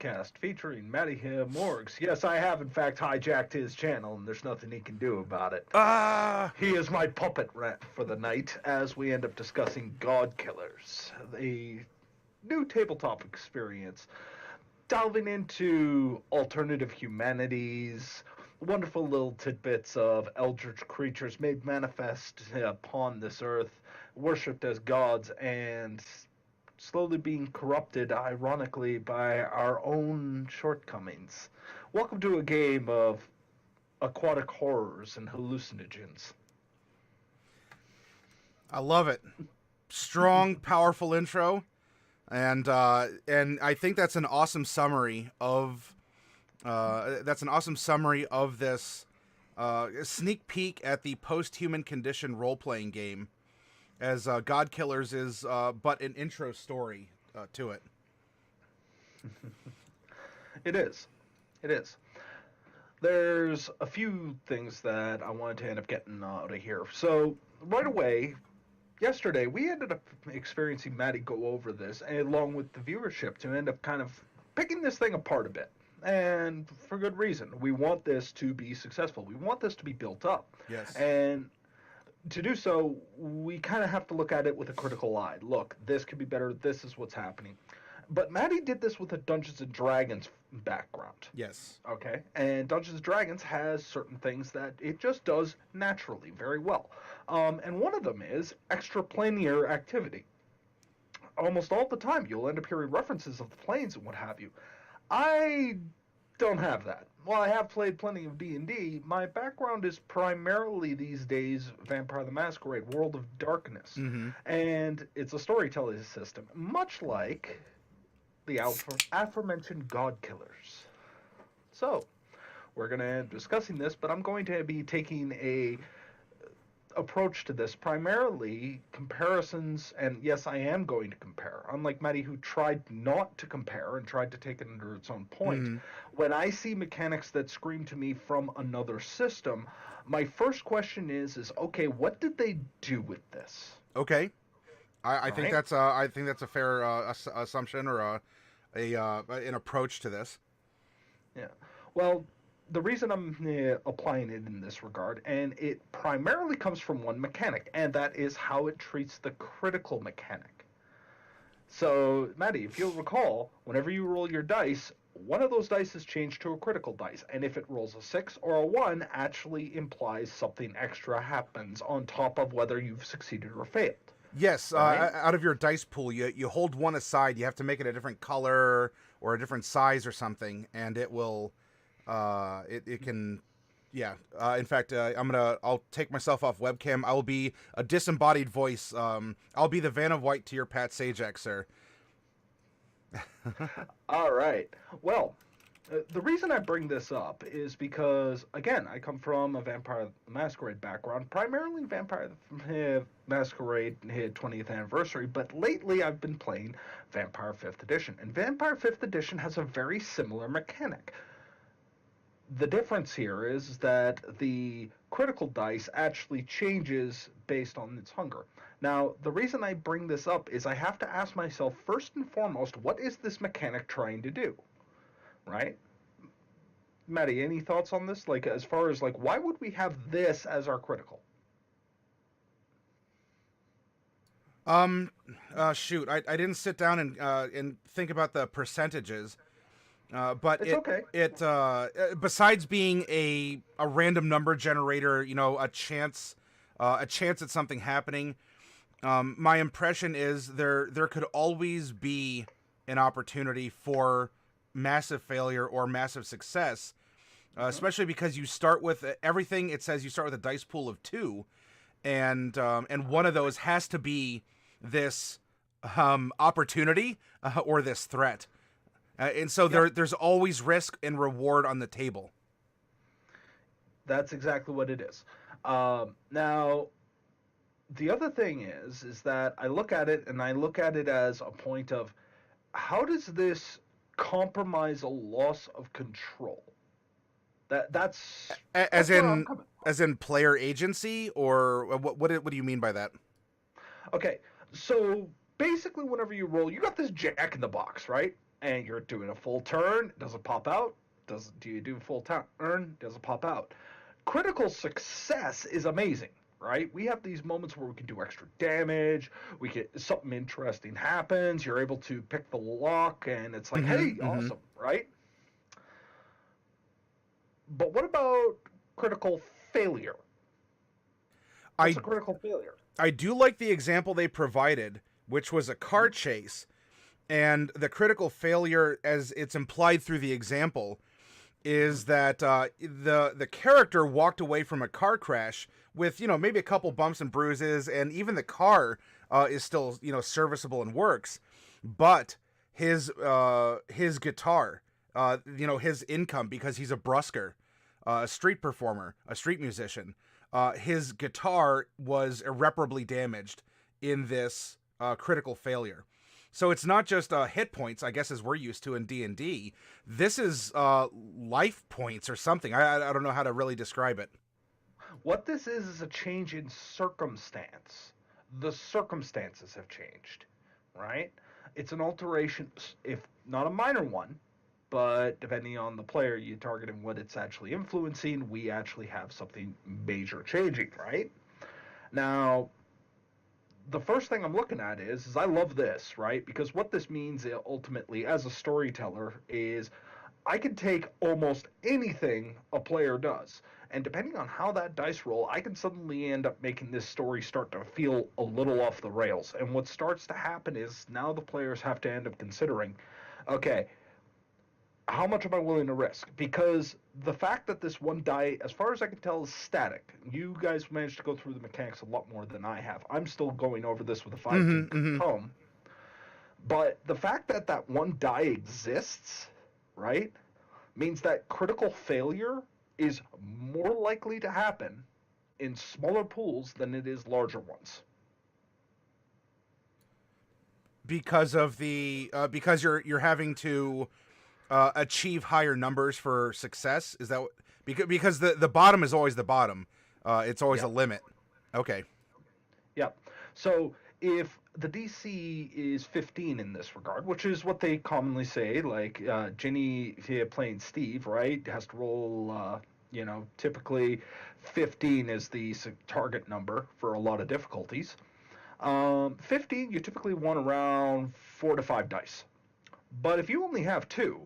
podcast featuring Matty Morgs. Yes, I have in fact hijacked his channel, and there's nothing he can do about it. He is my puppet rat for the night as we end up discussing Godkillers, a new tabletop experience, delving into alternative humanities, wonderful little tidbits of eldritch creatures made manifest upon this earth, worshipped as gods, and slowly being corrupted, ironically, by our own shortcomings. Welcome to a game of aquatic horrors and hallucinogens. I love it. Strong, powerful intro, and I think that's an awesome summary of this sneak peek at the post-human condition role-playing game, as Godkillers is but an intro story to it. It is. It is. There's a few things that I wanted to end up getting out of here. So, right away, yesterday, we ended up experiencing Maddie go over this, along with the viewership, to end up kind of picking this thing apart a bit. And for good reason. We want this to be successful. We want this to be built up. Yes. And to do so, we kind of have to look at it with a critical eye. Look, this could be better. This is what's happening. But Maddie did this with a Dungeons & Dragons background. Yes. Okay? And Dungeons & Dragons has certain things that it just does naturally very well. And one of them is extraplanar activity. Almost all the time, you'll end up hearing references of the planes and what have you. I don't have that. While I have played plenty of D&D, my background is primarily these days Vampire the Masquerade, World of Darkness. Mm-hmm. And it's a storytelling system, much like the aforementioned Godkillers. So, we're going to end up discussing this, but I'm going to be taking a approach to this, primarily comparisons, and yes, I am going to compare. Unlike Maddie, who tried not to compare and tried to take it under its own point, when I see mechanics that scream to me from another system, my first question is okay, what did they do with this? Okay, I think that's a fair assumption or an approach to this. Yeah. Well, the reason I'm applying it in this regard, and it primarily comes from one mechanic, and that is how it treats the critical mechanic. So, Maddie, if you'll recall, whenever you roll your dice, one of those dice is changed to a critical dice, and if it rolls a 6 or a 1, actually implies something extra happens on top of whether you've succeeded or failed. Yes, right? Out of your dice pool, you hold one aside, you have to make it a different color or a different size or something, and it will... it can, yeah. In fact, I'll take myself off webcam. I will be a disembodied voice. I'll be the Vanna White to your Pat Sajak, sir. All right. Well, the reason I bring this up is because, again, I come from a Vampire the Masquerade background, primarily Vampire the Masquerade 20th anniversary, but lately I've been playing Vampire 5th Edition, and Vampire 5th Edition has a very similar mechanic. The difference here is that the critical dice actually changes based on its hunger. Now, the reason I bring this up is I have to ask myself, first and foremost, what is this mechanic trying to do? Right? Maddie, any thoughts on this? Like, as far as, like, why would we have this as our critical? Shoot, I didn't sit down and think about the percentages. But it's okay. Besides being a random number generator, a chance at something happening, my impression is there could always be an opportunity for massive failure or massive success, especially because you start with everything. It says you start with a dice pool of 2, and one of those has to be this opportunity or this threat. And so there's always risk and reward on the table. That's exactly what it is. Now, the other thing is that I look at it as a point of, how does this compromise a loss of control? That's as in player agency, or what do you mean by that? Okay, so basically, whenever you roll, you got this jack in the box, right? and you're doing a full turn, does it pop out? Do you do full turn? Does it pop out? Critical success is amazing, right? We have these moments where we can do extra damage, we get something interesting happens, you're able to pick the lock, and it's like, hey, awesome, right? But what about critical failure? What's a critical failure? I do like the example they provided, which was a car chase, and the critical failure, as it's implied through the example, is that the character walked away from a car crash with, you know, maybe a couple bumps and bruises, and even the car is still, you know, serviceable and works, but his guitar, you know, his income, because he's a busker, a street performer, a street musician, his guitar was irreparably damaged in this critical failure. So it's not just hit points, I guess, as we're used to in D&D. This is life points or something. I don't know how to really describe it. What this is a change in circumstance. The circumstances have changed, right? It's an alteration, if not a minor one, but depending on the player you target and what it's actually influencing, we actually have something major changing, right? Now, the first thing I'm looking at is I love this, right? Because what this means ultimately as a storyteller is I can take almost anything a player does, and depending on how that dice roll, I can suddenly end up making this story start to feel a little off the rails. And what starts to happen is now the players have to end up considering, okay, how much am I willing to risk? Because the fact that this one die, as far as I can tell, is static. You guys managed to go through the mechanics a lot more than I have. I'm still going over this with a fine-tooth comb. But the fact that that one die exists, right, means that critical failure is more likely to happen in smaller pools than it is larger ones. Because of the because you're having to achieve higher numbers for success. Is that what, because the bottom is always the bottom? It's always a limit. Okay. Yep. So if the DC is 15 in this regard, which is what they commonly say, like Ginny here playing Steve, right, has to roll, you know, typically 15 is the target number for a lot of difficulties. 15, you typically want around 4 to 5 dice. But if you only have 2,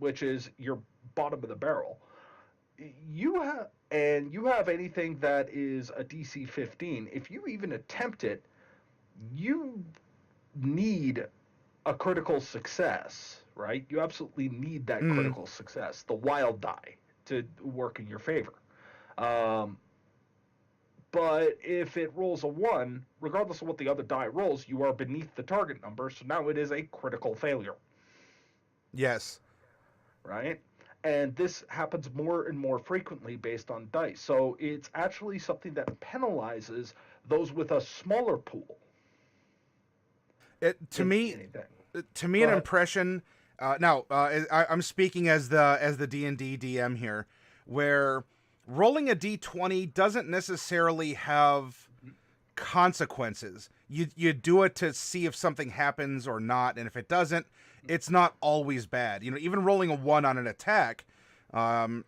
which is your bottom of the barrel, you have anything that is a DC 15, if you even attempt it, you need a critical success, right? You absolutely need that critical success, the wild die, to work in your favor. But if it rolls a 1, regardless of what the other die rolls, you are beneath the target number, so now it is a critical failure. Yes. Right? And this happens more and more frequently based on dice. So it's actually something that penalizes those with a smaller pool. To me, an impression. I'm speaking as the D&D DM here, where rolling a D20 doesn't necessarily have consequences. You do it to see if something happens or not, and if it doesn't, it's not always bad. You know, even rolling a 1 on an attack, rolling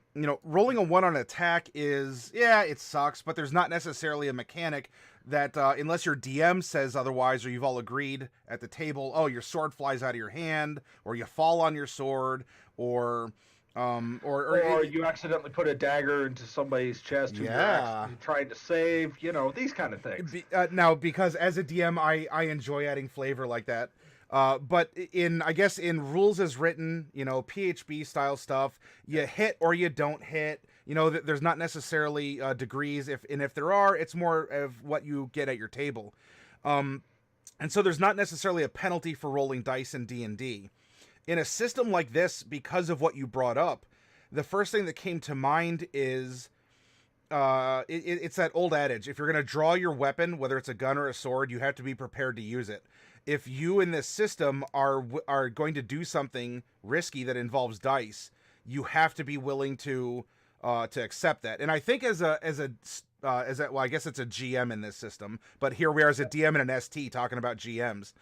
a 1 on an attack is, it sucks, but there's not necessarily a mechanic that, unless your DM says otherwise, or you've all agreed at the table, oh, your sword flies out of your hand, or you fall on your sword, or you accidentally put a dagger into somebody's chest who you're trying to save, these kind of things. Now, because as a DM, I enjoy adding flavor like that. But in rules as written, PHB style stuff, you hit or you don't hit. There's not necessarily degrees. If there are, it's more of what you get at your table. And so there's not necessarily a penalty for rolling dice in D&D. In a system like this, because of what you brought up, the first thing that came to mind is it's that old adage: if you're going to draw your weapon, whether it's a gun or a sword, you have to be prepared to use it. If you in this system are going to do something risky that involves dice, you have to be willing to accept that. And I think as I guess it's a GM in this system, but here we are as a DM and an ST talking about GMs.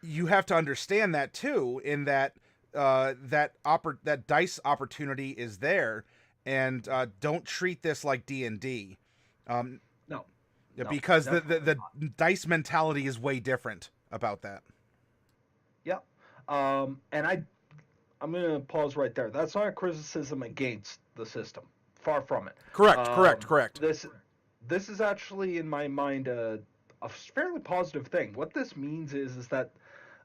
you have to understand that too, in that that dice opportunity is there, and don't treat this like D&D. No, no, Because definitely the not. dice mentality is way different about that. Yeah. And I'm gonna pause right there. That's not a criticism against the system. Far from it. Correct, correct, Um, correct. this this is actually in my mind a fairly positive thing. What this means is that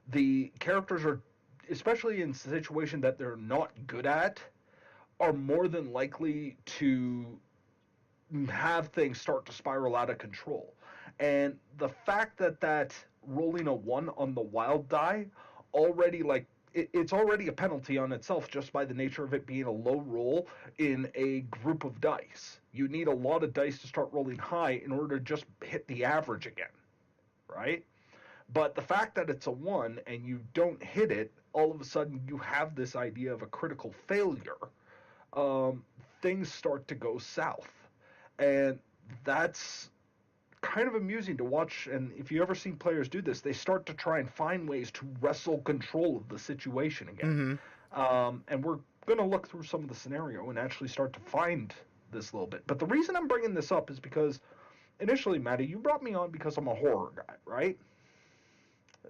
the characters are, especially in a situation that they're not good at, are more than likely to have things start to spiral out of control. And the fact that rolling a 1 on the wild die already, like, it's already a penalty on itself just by the nature of it being a low roll in a group of dice. You need a lot of dice to start rolling high in order to just hit the average again, right? But the fact that it's a 1 and you don't hit it, all of a sudden you have this idea of a critical failure. um, Things start to go south. And that's kind of amusing to watch. And if you ever seen players do this, they start to try and find ways to wrestle control of the situation again. Mm-hmm. And we're going to look through some of the scenario and actually start to find this a little bit. But the reason I'm bringing this up is because initially, Maddie, you brought me on because I'm a horror guy, right?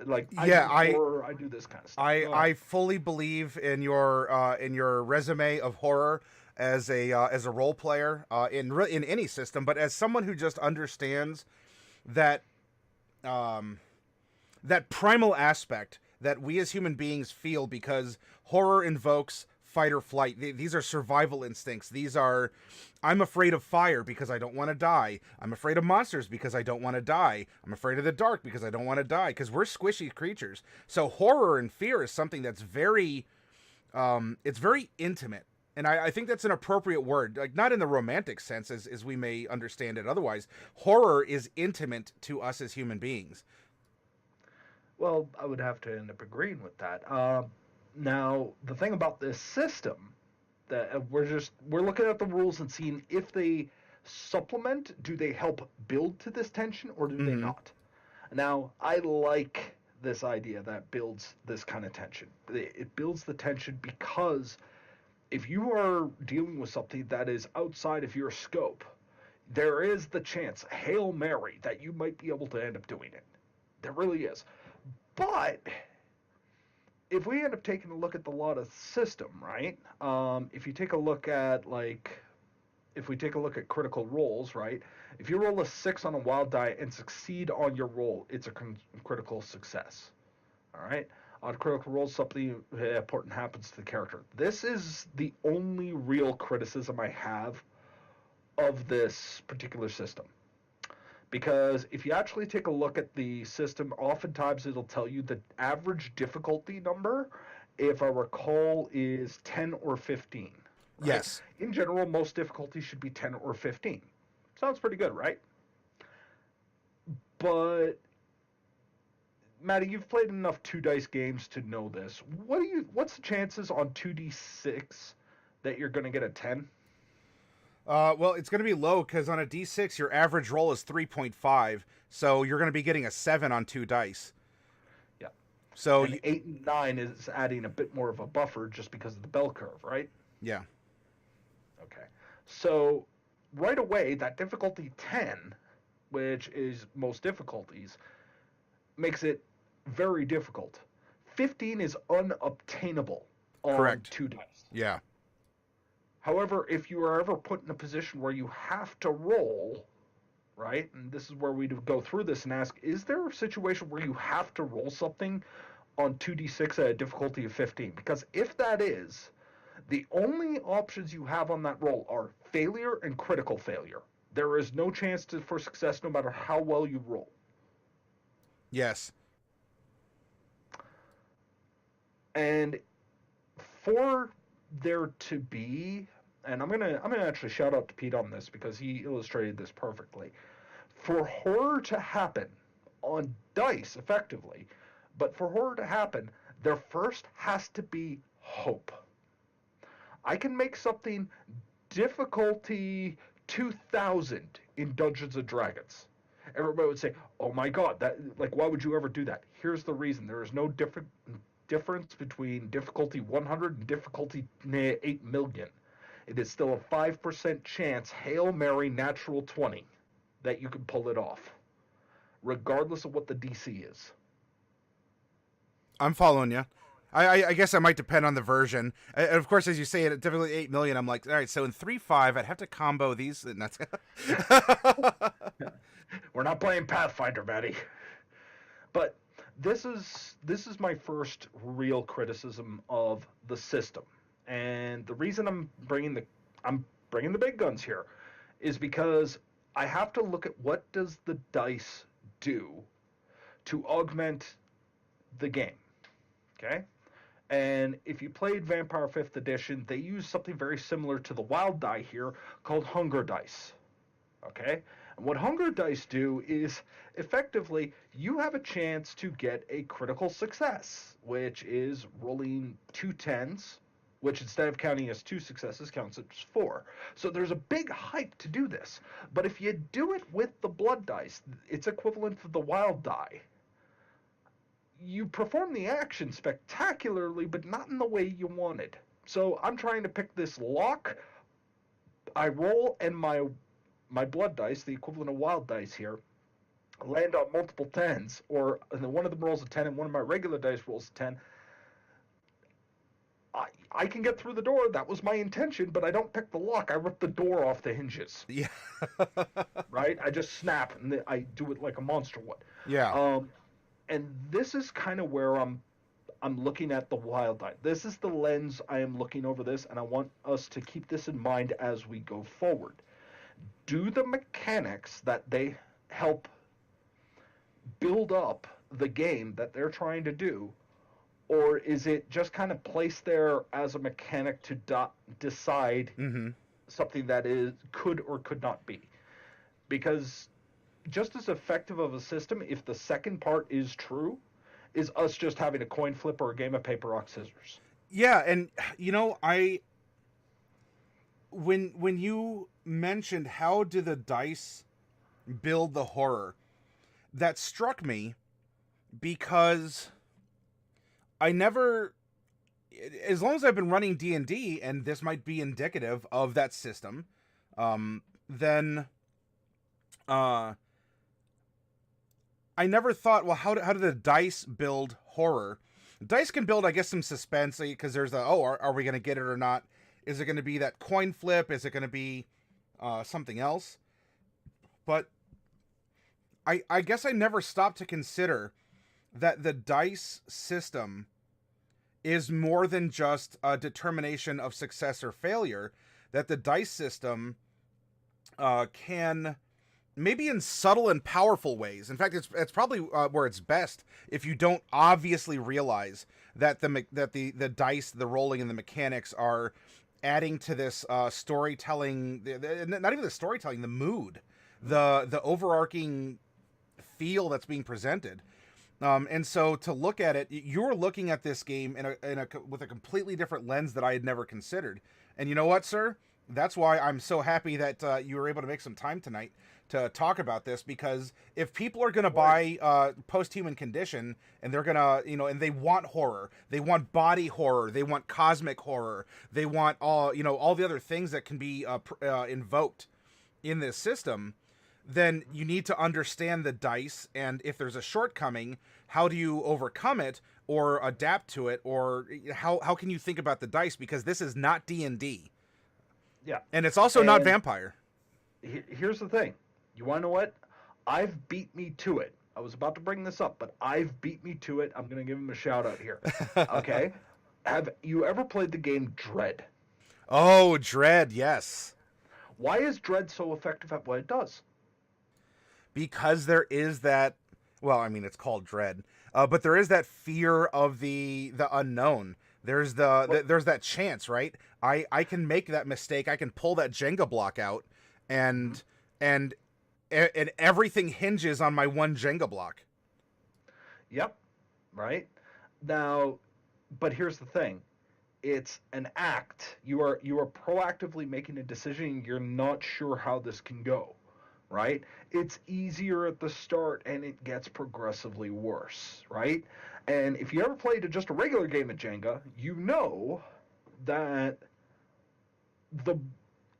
Like, I do Yeah, horror, I do this kind of stuff. I fully believe in your resume of horror as a role player in any system, but as someone who just understands that that primal aspect that we as human beings feel, because horror invokes fight or flight. These are survival instincts. These are, I'm afraid of fire because I don't want to die. I'm afraid of monsters because I don't want to die. I'm afraid of the dark because I don't want to die, because we're squishy creatures. So horror and fear is something that's very, it's very intimate. And I think that's an appropriate word, like not in the romantic sense as we may understand it otherwise. Horror is intimate to us as human beings. Well, I would have to end up agreeing with that. Now, the thing about this system that we're looking at the rules and seeing if they supplement, do they help build to this tension or do they Mm-hmm. not? Now, I like this idea that builds this kind of tension. It builds the tension because if you are dealing with something that is outside of your scope, there is the chance, Hail Mary, that you might be able to end up doing it. There really is. But if we end up taking a look at the Lotta system, right? If you take a look at, like, if we take a look at critical rolls, right? If you roll a 6 on a wild die and succeed on your roll, it's a critical success. All right? On critical rolls, something important happens to the character. This is the only real criticism I have of this particular system. Because if you actually take a look at the system, oftentimes it'll tell you the average difficulty number, if I recall, is 10 or 15. Right? Yes. In general, most difficulties should be 10 or 15. Sounds pretty good, right? But Maddie, you've played enough two dice games to know this. What's the chances on 2d6 that you're going to get a 10? Well, it's going to be low because on a d6, your average roll is 3.5. So you're going to be getting a 7 on 2 dice. Yeah. So, And 8 and 9 is adding a bit more of a buffer just because of the bell curve, right? yeah. Okay. So right away, that difficulty 10, which is most difficulties, makes it very difficult. 15 is unobtainable on Correct. 2 dice. Yeah. However, if you are ever put in a position where you have to roll, right, and this is where we go through this and ask, is there a situation where you have to roll something on 2d6 at a difficulty of 15? Because if that is, the only options you have on that roll are failure and critical failure. There is no chance for success no matter how well you roll. Yes. And for there to be, and I'm gonna actually shout out to Pete on this because he illustrated this perfectly. For horror to happen on dice effectively, but for horror to happen, there first has to be hope. I can make something difficulty 2000 in Dungeons and Dragons. Everybody would say, "Oh my God, that like why would you ever do that?" Here's the reason: there is no difference between difficulty 100 and difficulty 8 million. It is still a 5% chance, Hail Mary, natural 20, that you can pull it off, regardless of what the DC is. I'm following you. I guess I might depend on the version. Of course, as you say it, typically 8 million. I'm like, all right, so in 3.5, I'd have to combo these. And that's We're not playing Pathfinder, Maddie. But this is my first real criticism of the system, and the reason I'm bringing the big guns here is because I have to look at what does the dice do to augment the game. Okay? And if you played Vampire 5th Edition, they use something very similar to the wild die here called hunger dice. Okay? And what hunger dice do is effectively you have a chance to get a critical success, which is rolling 2 10s, which instead of counting as 2 successes counts as 4. So there's a big hype to do this. But if you do it with the blood dice, it's equivalent to the wild die. You perform the action spectacularly, but not in the way you wanted. So I'm trying to pick this lock. I roll, and my blood dice, the equivalent of wild dice here, land on multiple 10s, or one of them rolls a 10 and one of my regular dice rolls a 10. I can get through the door. That was my intention, but I don't pick the lock. I rip the door off the hinges. yeah, Right? I just snap, and I do it like a monster would. yeah. And this is kind of where I'm looking at the wild die. This is the lens I am looking over this, and I want us to keep this in mind as we go forward. Do the mechanics that they help build up the game that they're trying to do, or is it just kind of placed there as a mechanic to decide something that could or could not be? Because just as effective of a system, if the second part is true, is us just having a coin flip or a game of paper, rock, scissors. Yeah, and when you mentioned how do the dice build the horror, that struck me because I never, as long as I've been running D&D, and this might be indicative of that system, then I never thought, well, how do the dice build horror? Dice can build, I guess, some suspense, because there's are we going to get it or not? Is it going to be that coin flip? Is it going to be something else? But I guess I never stopped to consider that the dice system is more than just a determination of success or failure, that the dice system can, maybe in subtle and powerful ways. In fact, it's probably where it's best if you don't obviously realize that the dice, the rolling, and the mechanics are adding to this storytelling. Not even the storytelling, the mood, the overarching feel that's being presented. And so to look at it, you're looking at this game with a completely different lens that I had never considered. And you know what, sir? That's why I'm so happy that you were able to make some time tonight to talk about this, because if people are going to buy Post-Human Condition, and they're going to, and they want horror, they want body horror, they want cosmic horror, they want all the other things that can be invoked in this system, then you need to understand the dice, and if there's a shortcoming, how do you overcome it or adapt to it, or how can you think about the dice, because this is not D&D. Yeah. And it's also not Vampire. Here's the thing. You want to know what? I've beat me to it. I was about to bring this up, but I've beat me to it. I'm going to give him a shout out here. Okay? Have you ever played the game Dread? Oh, Dread, yes. Why is Dread so effective at what it does? Because there is that, well, I mean, it's called Dread, but there is that fear of the unknown. There's there's that chance, right? I can make that mistake. I can pull that Jenga block out, and everything hinges on my one Jenga block. Yep. Right? Now, but here's the thing. It's an act. You are proactively making a decision. You're not sure how this can go. right? It's easier at the start and it gets progressively worse, right? And if you ever played just a regular game of Jenga, you know that the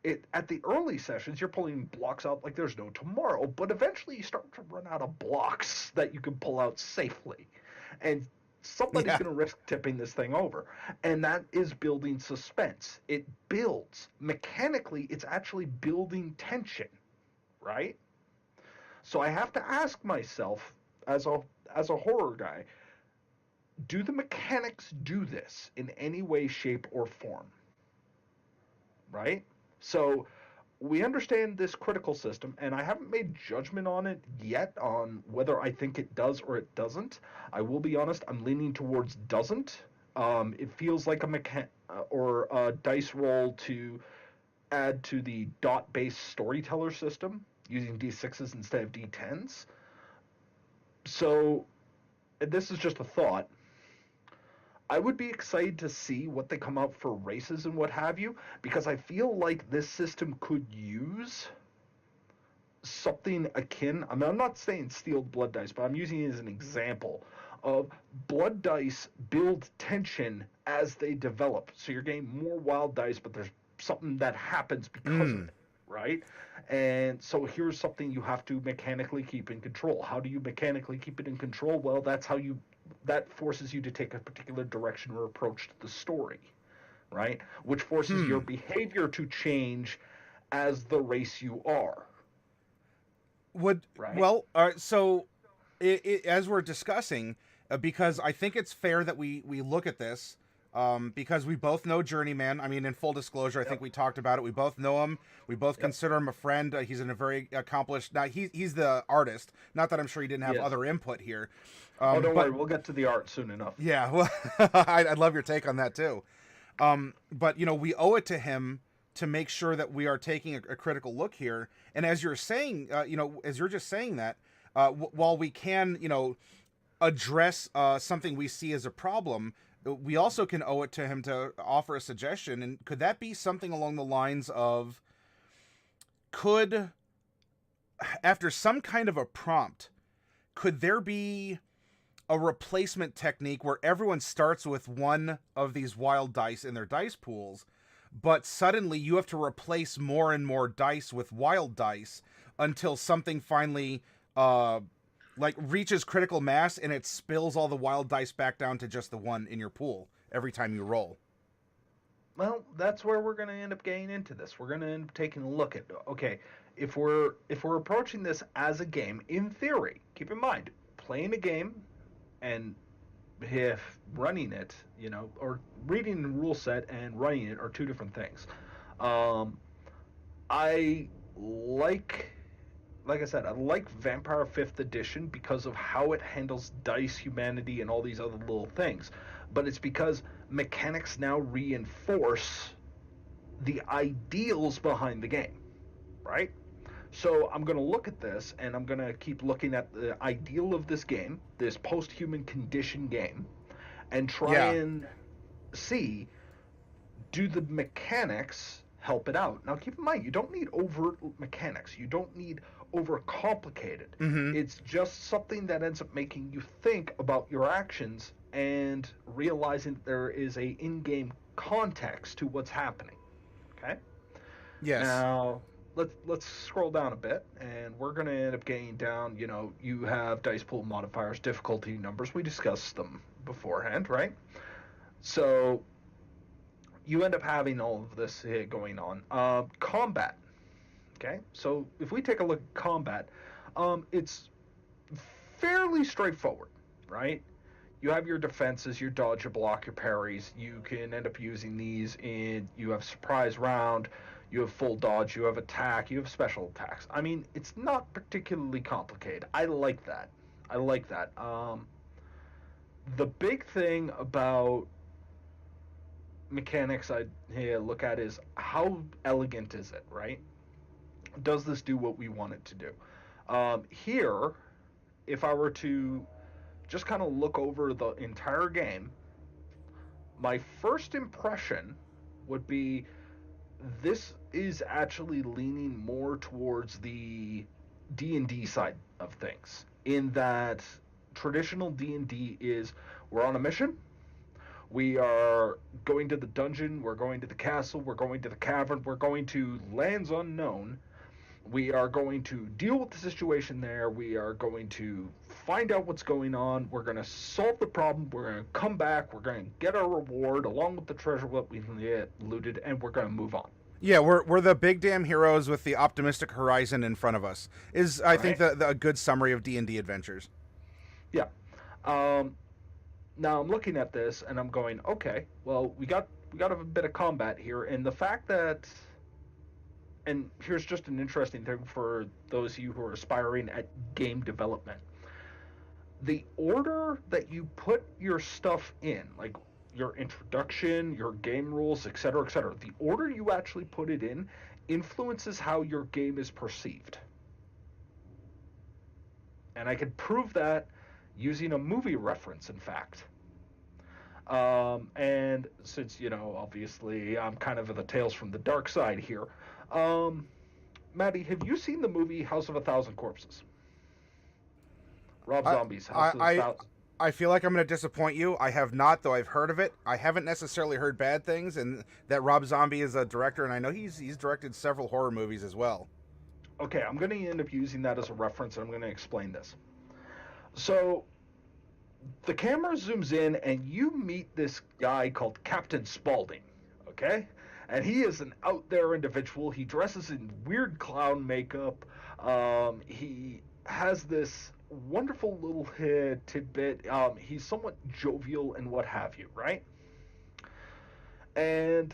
it at the early sessions you're pulling blocks out like there's no tomorrow, but eventually you start to run out of blocks that you can pull out safely. And somebody's Yeah. going to risk tipping this thing over. And that is building suspense. It builds mechanically, it's actually building tension, right? So I have to ask myself as a horror guy, do the mechanics do this in any way, shape, or form? Right? So we understand this critical system, and I haven't made judgment on it yet on whether I think it does or it doesn't. I will be honest, I'm leaning towards doesn't. It feels like or a dice roll to add to the dot-based storyteller system using d6s instead of d10s. So this is just a thought. I would be excited to see what they come out for races and what have you, because I feel like this system could use something akin. I mean, I'm not saying sealed blood dice, but I'm using it as an example of blood dice build tension as they develop. So you're getting more wild dice, but there's something that happens because of it, right? And so here's something you have to mechanically keep in control. How do you mechanically keep it in control? Well, that forces you to take a particular direction or approach to the story, right? Which forces your behavior to change as the race you are. Right? Well, so as we're discussing, because I think it's fair that we look at this, because we both know Journeyman. I mean, in full disclosure, I think we talked about it. We both know him. We both consider him a friend. He's a very accomplished. Now he's the artist. Not that I'm sure he didn't have other input here. Don't worry, we'll get to the art soon enough. Yeah, well, I'd love your take on that too. But we owe it to him to make sure that we are taking a critical look here. And as you're saying, as you're just saying that, while we can, address something we see as a problem, we also can owe it to him to offer a suggestion. And could that be something along the lines of, after some kind of a prompt, could there be a replacement technique where everyone starts with one of these wild dice in their dice pools, but suddenly you have to replace more and more dice with wild dice until something finally reaches critical mass and it spills all the wild dice back down to just the one in your pool every time you roll? Well, that's where we're going to end up getting into this. We're going to end up taking a look at, okay, if we're approaching this as a game, in theory, keep in mind, playing a game and if running it, or reading the rule set and running it are two different things. I like I said, I like Vampire 5th Edition because of how it handles dice, humanity, and all these other little things. But it's because mechanics now reinforce the ideals behind the game, right? So I'm going to look at this, and I'm going to keep looking at the ideal of this game, this post-human condition game, and try and see, do the mechanics help it out? Now, keep in mind, you don't need overt mechanics. You don't need overcomplicated. It's just something that ends up making you think about your actions and realizing that there is a in-game context to what's happening. Okay? Yes. Now, let's scroll down a bit, and we're going to end up getting down, you have dice pool modifiers, difficulty numbers. We discussed them beforehand, right? So you end up having all of this going on. Combat. Okay, so if we take a look at combat, it's fairly straightforward, right? You have your defenses, your dodge, your block, your parries. You can end up using these you have surprise round, you have full dodge, you have attack, you have special attacks. I mean, it's not particularly complicated. I like that. The big thing about mechanics I look at is how elegant is it, right? Does this do what we want it to do? Here, if I were to just kind of look over the entire game, my first impression would be this is actually leaning more towards the D&D side of things, in that traditional D&D is we're on a mission, we are going to the dungeon, we're going to the castle, we're going to the cavern, we're going to lands unknown. We are going to deal with the situation there. We are going to find out what's going on. We're going to solve the problem. We're going to come back. We're going to get our reward along with the treasure what we looted, and we're going to move on. Yeah, we're the big damn heroes with the optimistic horizon in front of us. Is I think Right? a good summary of D&D adventures. Yeah. Um, Now I'm looking at this and I'm going, okay, well we got a bit of combat here, and the fact that, and here's just an interesting thing for those of you who are aspiring at game development. The order that you put your stuff in, like your introduction, your game rules, etc., the order you actually put it in influences how your game is perceived. And I can prove that using a movie reference, in fact. And since, obviously I'm kind of the Tales from the Dark Side here, um, Maddie, have you seen the movie House of a Thousand Corpses? Rob I Zombie's House I of a I, Thousand. I feel like I'm going to disappoint you. I have not, though I've heard of it. I haven't necessarily heard bad things, and that Rob Zombie is a director, and I know he's directed several horror movies as well. Okay, I'm going to end up using that as a reference, and I'm going to explain this. So the camera zooms in, and you meet this guy called Captain Spaulding. Okay, and he is an out there individual. He dresses in weird clown makeup. He has this wonderful little tidbit. He's somewhat jovial and what have you, right? And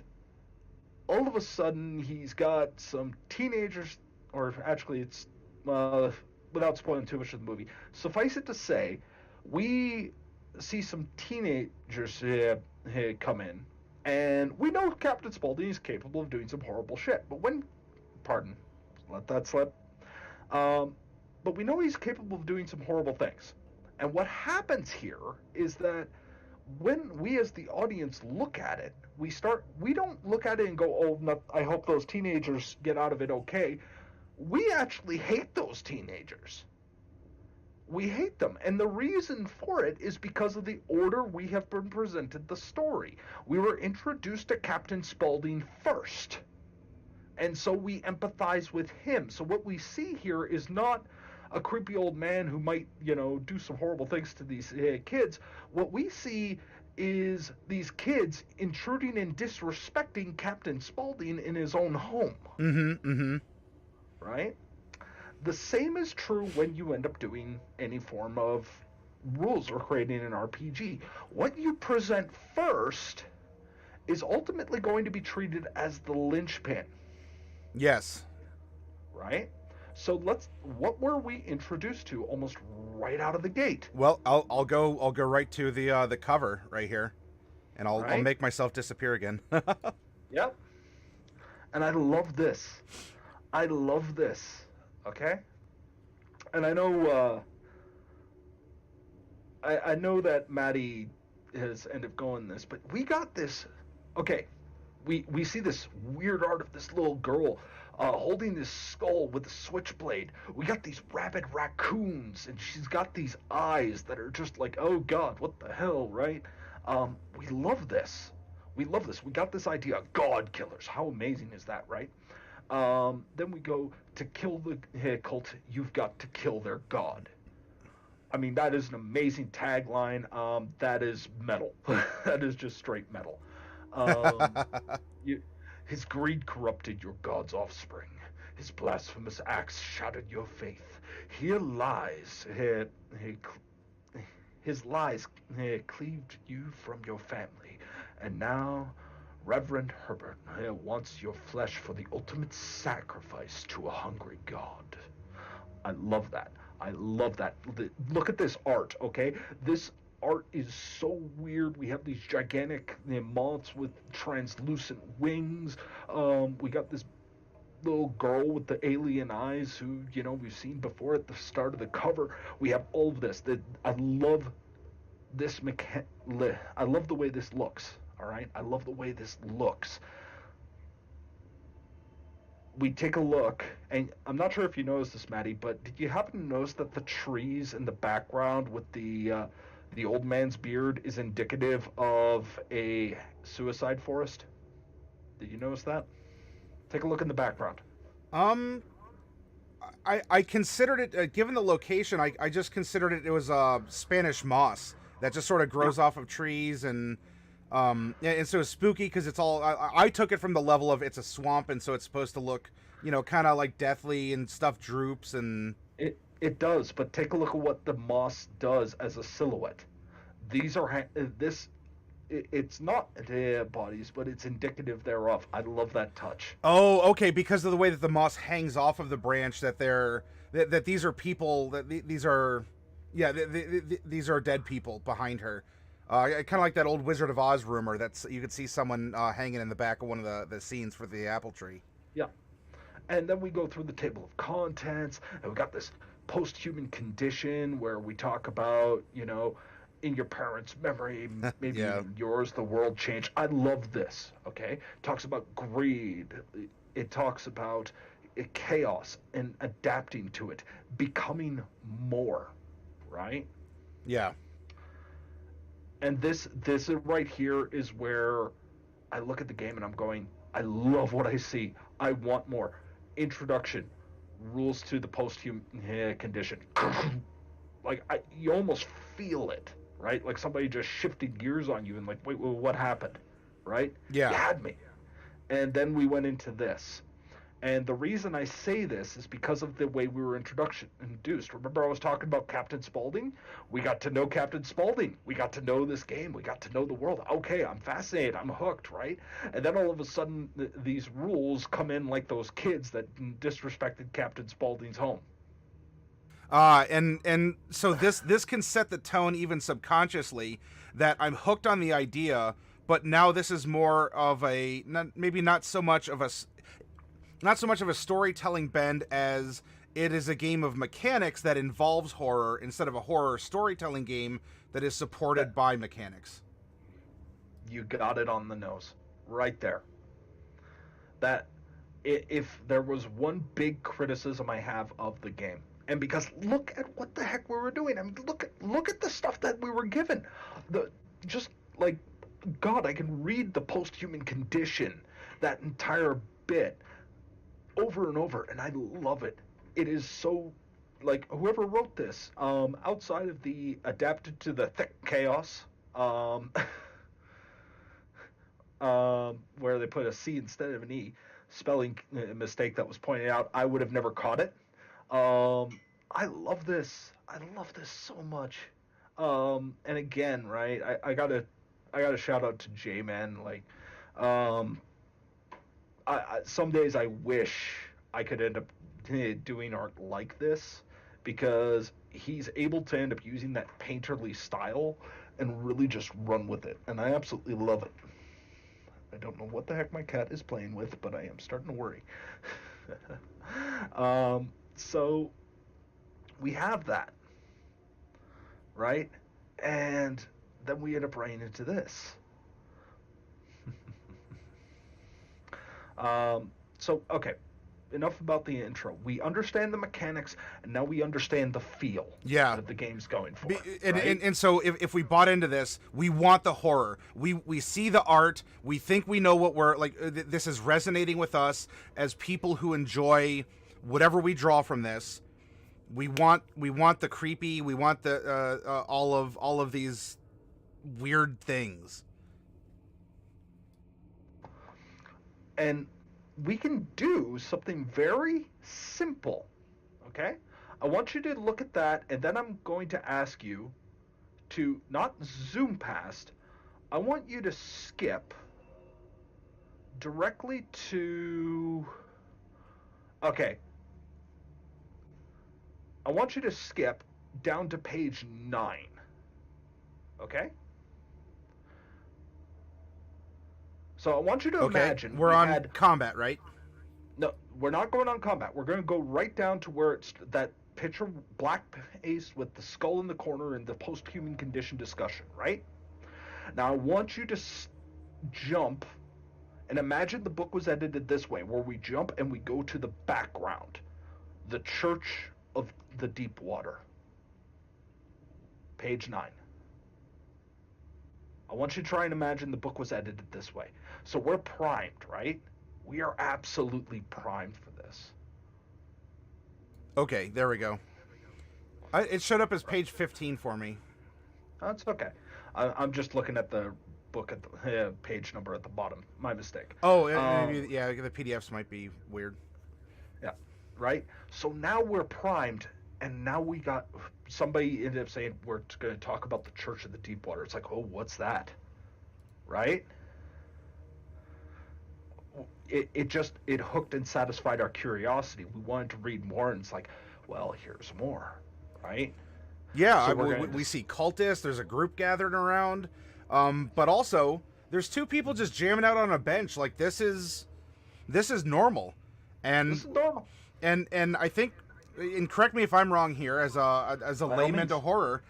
all of a sudden, he's got some teenagers, or actually, it's without spoiling too much of the movie. Suffice it to say, we see some teenagers come in, and we know Captain Spaulding is capable of doing some horrible shit. But pardon, let that slip. Um, but we know he's capable of doing some horrible things. And what happens here is that when we as the audience look at it, we don't look at it and go, oh, no, I hope those teenagers get out of it okay. We actually hate those teenagers. We hate them. And the reason for it is because of the order we have been presented the story. We were introduced to Captain Spaulding first. And so we empathize with him. So what we see here is not a creepy old man who might, do some horrible things to these kids. What we see is these kids intruding and disrespecting Captain Spaulding in his own home. Mm-hmm. Mm-hmm. Right? The same is true when you end up doing any form of rules or creating an RPG. What you present first is ultimately going to be treated as the linchpin. Yes. Right? So what were we introduced to almost right out of the gate? Well, I'll go right to the cover right here, and I'll make myself disappear again. Yep. And I love this. I love this. Okay? And I know I know that Maddie has ended up going this, but we got this. Okay, we see this weird art of this little girl holding this skull with a switchblade. We got these rabid raccoons, and she's got these eyes that are just like, oh god, what the hell, right? We love this. We love this. We got this idea of God killers. How amazing is that, right? Then we go to kill the cult. You've got to kill their god. I mean, that is an amazing tagline. That is metal. That is just straight metal. Um, his greed corrupted your god's offspring. His blasphemous acts shattered your faith. Here lies, his lies cleaved you from your family, and now Reverend Herbert wants your flesh for the ultimate sacrifice to a hungry god. I love that. I love that. Look at this art, okay? This art is so weird. We have these gigantic moths with translucent wings. We got this little girl with the alien eyes who, we've seen before at the start of the cover. We have all of this. I love this I love the way this looks. All right? I love the way this looks. we take a look, and I'm not sure if you noticed this, Maddie, but did you happen to notice that the trees in the background with the old man's beard is indicative of a suicide forest? Did you notice that? Take a look in the background. Um, I considered it, given the location, I just considered it was Spanish moss that just sort of Yeah. grows off of trees, and so it's spooky because it's all. I took it from the level of it's a swamp, and so it's supposed to look, kind of like deathly, and stuff droops and. It does, but take a look at what the moss does as a silhouette. These are this. It's not dead bodies, but it's indicative thereof. I love that touch. Oh, okay, because of the way that the moss hangs off of the branch, that these are people, these are, yeah, these are dead people behind her. Kind of like that old Wizard of Oz rumor that's you could see someone hanging in the back of one of the scenes for the apple tree. Yeah. And then we go through the table of contents, and we got this post-human condition where we talk about, in your parents' memory, maybe Yeah. in yours, the world changed. I love this, okay? Talks about greed. It talks about chaos and adapting to it, becoming more, right? Yeah. And this right here is where I look at the game and I'm going, I love what I see. I want more. Introduction, rules to the post-human condition. You almost feel it, right? Like somebody just shifted gears on you and like, wait, what happened, right? Yeah. You had me. And then we went into this. And the reason I say this is because of the way we were introduced. Remember I was talking about Captain Spaulding? We got to know Captain Spaulding. We got to know this game. We got to know the world. Okay, I'm fascinated. I'm hooked, right? And then all of a sudden, these rules come in like those kids that disrespected Captain Spaulding's home. And so this can set the tone even subconsciously that I'm hooked on the idea, but now this is more of a maybe not so much of a storytelling bend as it is a game of mechanics that involves horror instead of a horror storytelling game that is supported by mechanics. You got it on the nose. Right there. That if there was one big criticism I have of the game, and because look at what the heck we were doing. I mean, look at the stuff that we were given. Just like God, I can read the post-human condition, that entire bit, over and over, and I love it. It is so, like, whoever wrote this, outside of the adapted to the thick chaos, where they put a C instead of an E, spelling mistake that was pointed out, I would have never caught it. I love this. I love this so much. And again, right, I gotta shout out to J Man. Like, some days I wish I could end up doing art like this because he's able to end up using that painterly style and really just run with it, and I absolutely love it. I don't know what the heck my cat is playing with, but I am starting to worry. So we have that, right? And then we end up running into this. So, okay, enough about the intro. We understand the mechanics, and now we understand the feel that the game's going for. And so if we bought into this, we want the horror. We see the art. We think we know what we're like. This is resonating with us as people who enjoy whatever we draw from this. We want the creepy. We want the all of these weird things. And we can do something very simple, okay? I want you to look at that, and then I'm going to ask you to not zoom past. I want you to skip directly to... Okay. I want you to skip down to page 9, okay? So I want you to imagine we're on combat, right? No, we're not going on combat. We're going to go right down to where it's that picture, black face with the skull in the corner and the post-human condition discussion, right? Now I want you to jump And imagine the book was edited this way, where we jump and we go to the background. The Church of the Deep Water. Page 9. I want you to try and imagine the book was edited this way. So we're primed, right? We are absolutely primed for this. Okay, there we go. It showed up as page 15 for me. That's okay. I'm just looking at the book at the page number at the bottom. My mistake. Oh, maybe, yeah, the PDFs might be weird. Yeah, right? So now we're primed, and now we got somebody ended up saying we're going to talk about the Church of the Deep Water. It's like, oh, what's that? Right? It hooked and satisfied our curiosity. We wanted to read more, and it's like, well, here's more, right? Yeah, so we see cultists. There's a group gathered around, but also there's two people just jamming out on a bench. Like this is normal, and this is normal. And I think, and correct me if I'm wrong here, as a layman to horror,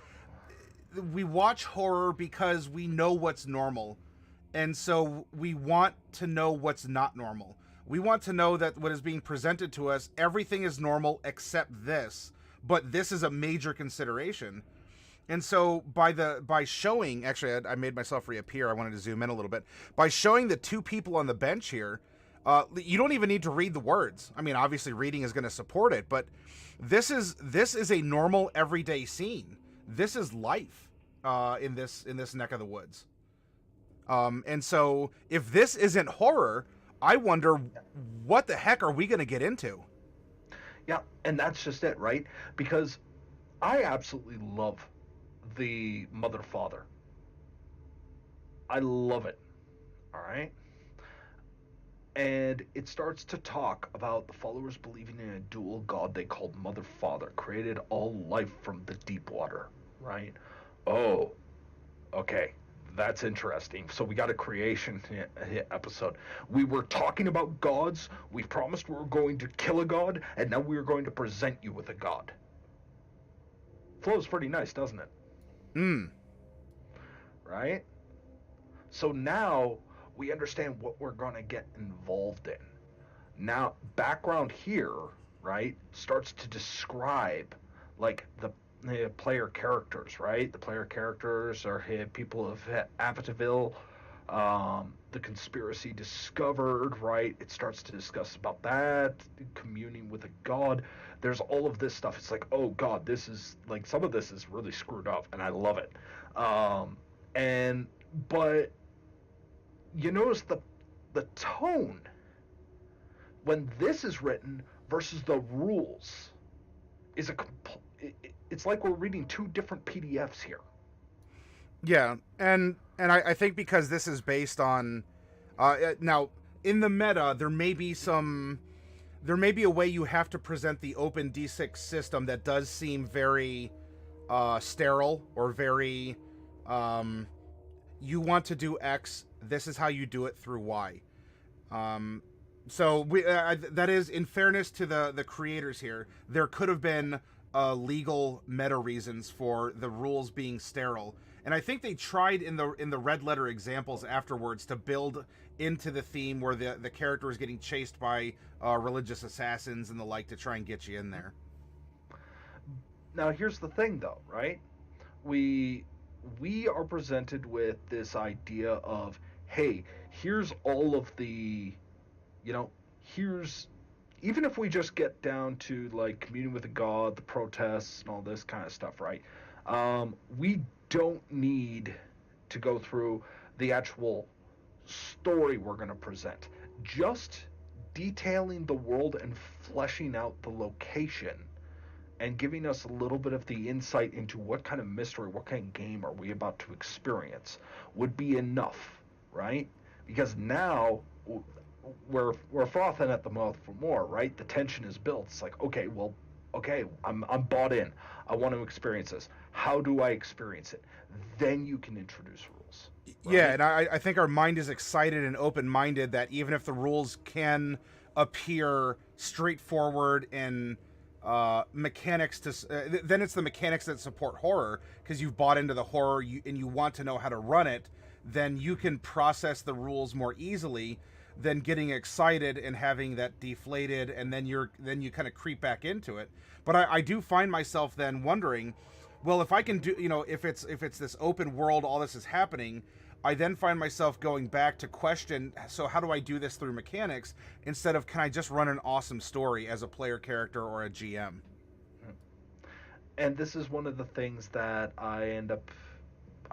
we watch horror because we know what's normal, and so we want to know what's not normal. We want to know that what is being presented to us, everything is normal except this. But this is a major consideration. And so by showing, actually I made myself reappear. I wanted to zoom in a little bit. By showing the two people on the bench here, you don't even need to read the words. I mean, obviously reading is going to support it, but this is a normal everyday scene. This is life in this neck of the woods. And so if this isn't horror, I wonder what the heck are we going to get into? Yeah, and that's just it, right? Because I absolutely love the Mother-Father. I love it, all right? And it starts to talk about the followers believing in a dual god they called Mother-Father, created all life from the deep water, right? Oh, okay. That's interesting. So we got a creation episode. We were talking about gods. We promised we were going to kill a god, and now we are going to present you with a god. Flows pretty nice, doesn't it? Right? So now we understand what we're going to get involved in. Now, background here, right, starts to describe, like, the player characters, right? The player characters are people of Amityville, the conspiracy discovered, right? It starts to discuss about that, communing with a god. There's all of this stuff. It's like, oh god, this is, like, some of this is really screwed up, and I love it. But you notice the tone when this is written versus the rules is it's like we're reading two different PDFs here. Yeah, and I think because this is based on now in the meta, there may be a way you have to present the open D6 system that does seem very sterile or very you want to do X, this is how you do it through Y. So that is, in fairness to the creators here, there could have been legal meta reasons for the rules being sterile, and I think they tried in the red letter examples afterwards to build into the theme where the character is getting chased by religious assassins and the like to try and get you in there. Now here's the thing, though, right? We are presented with this idea of, hey, here's all of the, here's, even if we just get down to, like, communing with a god, the protests, and all this kind of stuff, right? We don't need to go through the actual story we're going to present. Just detailing the world and fleshing out the location and giving us a little bit of the insight into what kind of mystery, what kind of game are we about to experience would be enough, right? Because now we're frothing at the mouth for more, right? The tension is built. It's like, okay, I'm bought in. I want to experience this. How do I experience it? Then you can introduce rules. Right? Yeah, and I think our mind is excited and open-minded that even if the rules can appear straightforward and mechanics then it's the mechanics that support horror, because you've bought into the horror and you want to know how to run it, then you can process the rules more easily. than getting excited and having that deflated, and then you kind of creep back into it. But I do find myself then wondering, well, if I can do, if it's this open world, all this is happening, I then find myself going back to question, so how do I do this through mechanics instead of can I just run an awesome story as a player character or a GM? And this is one of the things that I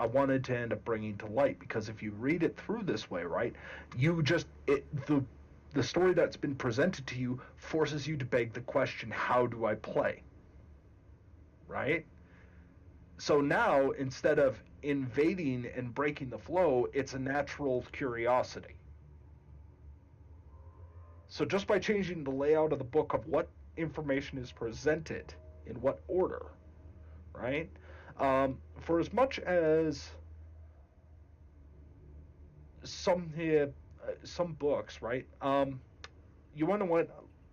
wanted to end up bringing to light, because if you read it through this way, right, the story that's been presented to you forces you to beg the question, how do I play? Right? So now, instead of invading and breaking the flow, it's a natural curiosity. So just by changing the layout of the book of what information is presented in what order, right? For as much as some books, right? You want to what?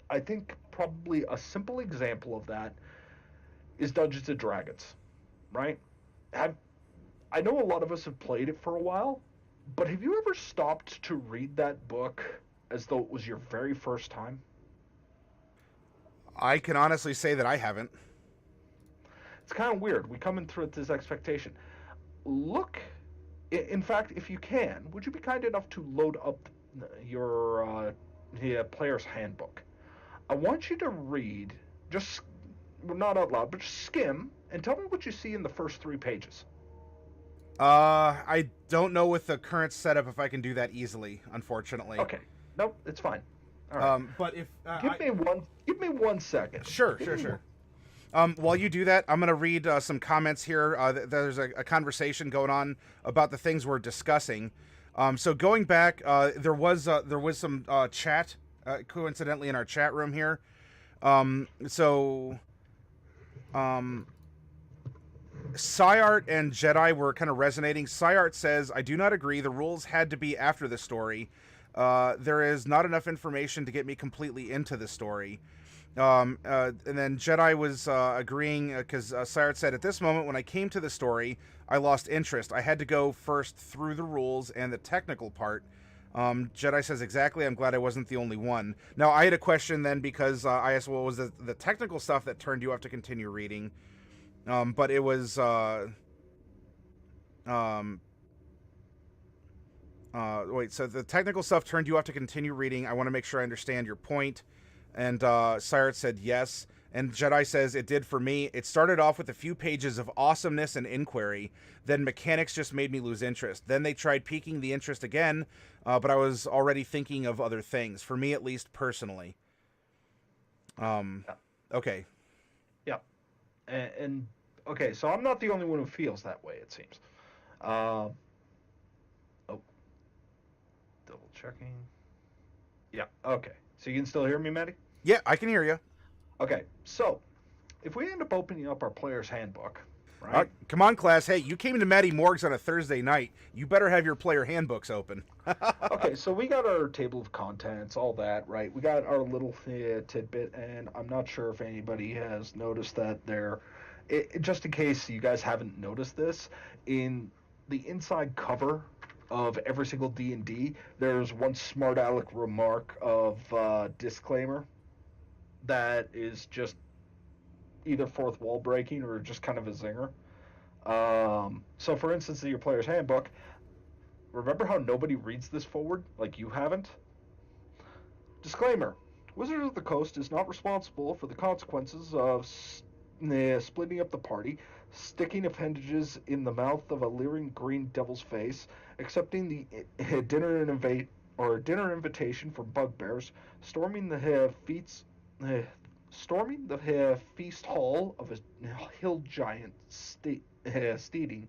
I think probably a simple example of that is Dungeons and Dragons, right? I know a lot of us have played it for a while, but have you ever stopped to read that book as though it was your very first time? I can honestly say that I haven't. It's kind of weird. We come in through this expectation. Look, in fact, if you can, would you be kind enough to load up your player's handbook? I want you to read, just not out loud, but just skim, and tell me what you see in the first 3 pages. I don't know with the current setup if I can do that easily, unfortunately. Okay. Nope, it's fine. All right. But if give me 1 second. Sure. While you do that, I'm going to read some comments here. There's a conversation going on about the things we're discussing. So going back, there was some chat, coincidentally, in our chat room here. Syart and Jedi were kind of resonating. Syart says, I do not agree. The rules had to be after the story. There is not enough information to get me completely into the story. And then Jedi was agreeing because Syart said, at this moment, when I came to the story, I lost interest. I had to go first through the rules and the technical part. Jedi says, exactly. I'm glad I wasn't the only one. Now, I had a question then because I asked, well, was the technical stuff that turned you off to continue reading? But it was, so the technical stuff turned you off to continue reading. I want to make sure I understand your point. And Syart said yes. And Jedi says, it did for me. It started off with a few pages of awesomeness and inquiry. Then mechanics just made me lose interest. Then they tried piquing the interest again, but I was already thinking of other things, for me at least personally. Okay. Yeah. And okay, so I'm not the only one who feels that way, it seems. Double checking. Yeah, okay. So you can still hear me, Maddie? Yeah, I can hear you. Okay, so if we end up opening up our player's handbook, right? Come on, class. Hey, you came to Maddie Morg's on a Thursday night. You better have your player handbooks open. Okay, so we got our table of contents, all that, right? We got our little tidbit, and I'm not sure if anybody has noticed that just in case you guys haven't noticed this, in the inside cover of every single D&D, there's one smart aleck remark of disclaimer that is just either fourth wall breaking or just kind of a zinger. So for instance, in your player's handbook, remember how nobody reads this forward, like you haven't? Disclaimer: Wizards of the Coast is not responsible for the consequences of splitting up the party, sticking appendages in the mouth of a leering green devil's face, accepting the dinner invitation from bugbears, storming the feast hall of a hill giant steeding,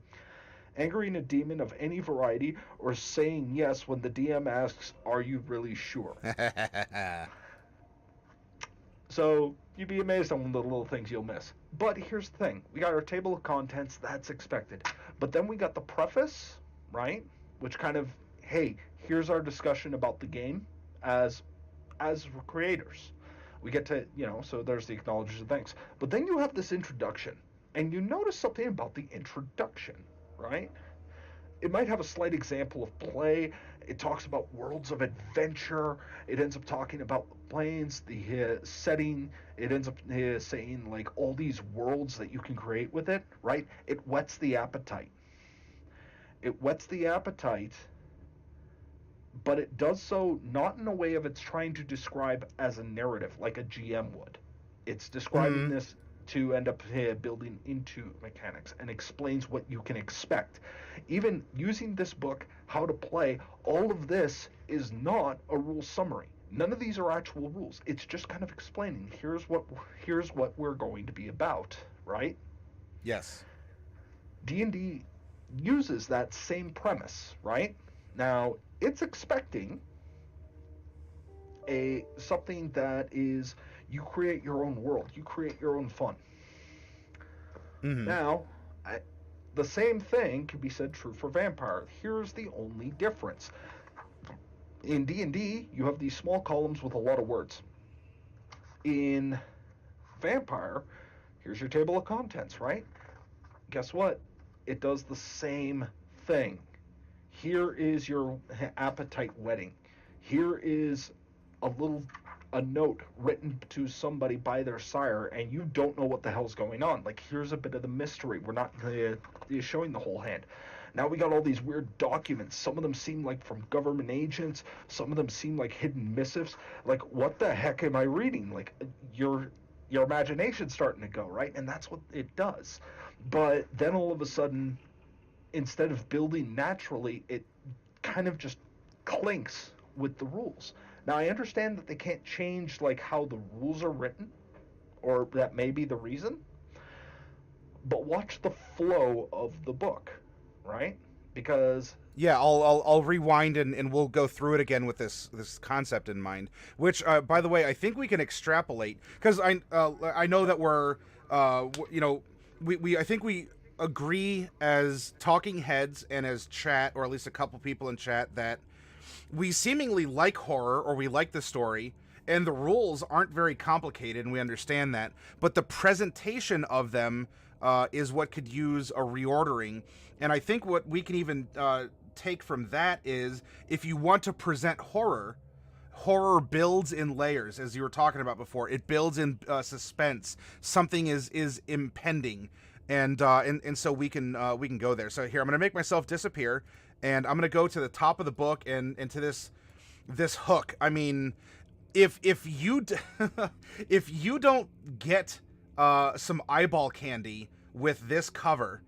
angering a demon of any variety, or saying yes when the DM asks, "Are you really sure?" So you'd be amazed on the little things you'll miss. But here's the thing. We got our table of contents. That's expected. But then we got the preface, right? Which kind of, hey, here's our discussion about the game as creators. We get to, so there's the acknowledgement of thanks. But then you have this introduction. And you notice something about the introduction, right? it might have a slight example of play. It talks about worlds of adventure. It ends up talking about planes, the setting. It ends up saying like all these worlds that you can create with it, right? It whets the appetite. It whets the appetite, but it does so not in a way of it's trying to describe as a narrative like a GM would. It's describing Mm-hmm. this to end up building into mechanics and explains what you can expect. Even using this book, How to Play, all of this is not a rule summary. None of these are actual rules. It's just kind of explaining here's what we're going to be about, right? Yes. D&D uses that same premise, right? Now, it's expecting a something that is you create your own world, you create your own fun. Mm-hmm. Now, I, the same thing can be said true for vampire. Here's the only difference. In D&D, you have these small columns with a lot of words. In vampire, here's your table of contents, right? Guess what? It does the same thing. Here is your appetite whetting. Here is a note written to somebody by their sire, and you don't know what the hell's going on. Like, here's a bit of the mystery. We're not showing the whole hand. Now we got all these weird documents. Some of them seem like from government agents. Some of them seem like hidden missives. Like, what the heck am I reading? Like, your imagination's starting to go, right? And that's what it does. But then all of a sudden, instead of building naturally, it kind of just clinks with the rules. Now I understand that they can't change like how the rules are written, or that may be the reason. But watch the flow of the book, right? Because Yeah, I'll rewind and we'll go through it again with this concept in mind. Which, by the way, I think we can extrapolate because I know that we're we I think we agree as talking heads and as chat, or at least a couple people in chat, that we seemingly like horror, or we like the story, and the rules aren't very complicated, and we understand that. But the presentation of them is what could use a reordering. And I think what we can even take from that is, if you want to present horror, horror builds in layers, as you were talking about before. It builds in suspense. Something is impending, and so we can go there. So here, I'm going to make myself disappear, and I'm going to go to the top of the book and to this hook. I mean, if you if you don't get some eyeball candy with this cover,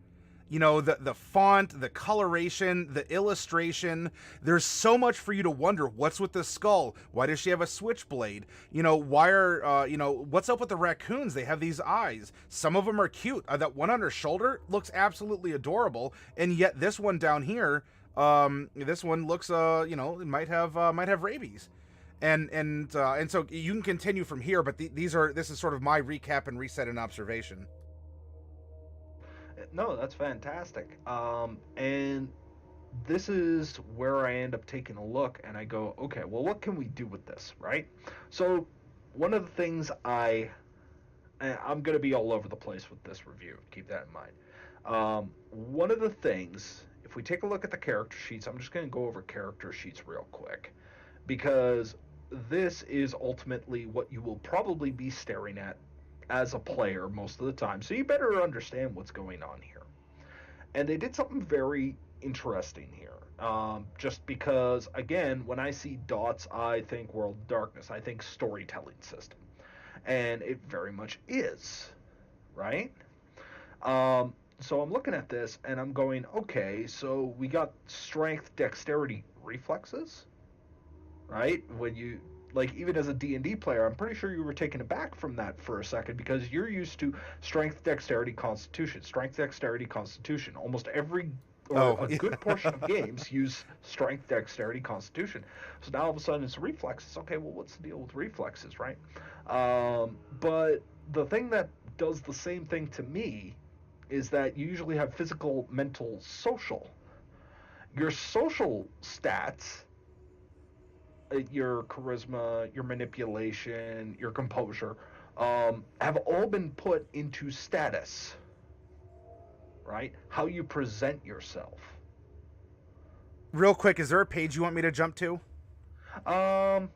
you know, the font, the coloration, the illustration, there's so much for you to wonder. What's with the skull? Why does she have a switchblade? You know, why are what's up with the raccoons? They have these eyes. Some of them are cute. That one on her shoulder looks absolutely adorable, and yet this one down here, this one looks it might have rabies. And so you can continue from here, but this is sort of my recap and reset and observation. no, that's fantastic. And this is where I end up taking a look and I go, okay, well, what can we do with this, right? So, one of the things I'm going to be all over the place with this review. Keep that in mind. One of the things, if we take a look at the character sheets, I'm just going to go over character sheets real quick because this is ultimately what you will probably be staring at as a player most of the time. So you better understand what's going on here. And they did something very interesting here. Just because, again, when I see dots, I think World of Darkness. I think storytelling system. And it very much is, right? So I'm looking at this and I'm going, okay, so we got strength, dexterity, reflexes, right? When you like, even as a D&D player, I'm pretty sure you were taken aback from that for a second because you're used to strength, dexterity, constitution, strength, dexterity, constitution. Almost every or Oh, a good portion of games use strength, dexterity, constitution. So now all of a sudden it's reflexes. Okay, well, what's the deal with reflexes, right? But the thing that does the same thing to me is that you usually have physical, mental, social. Your social stats, your charisma, your manipulation, your composure, have all been put into status, right? How you present yourself. Real quick, is there a page you want me to jump to? Um,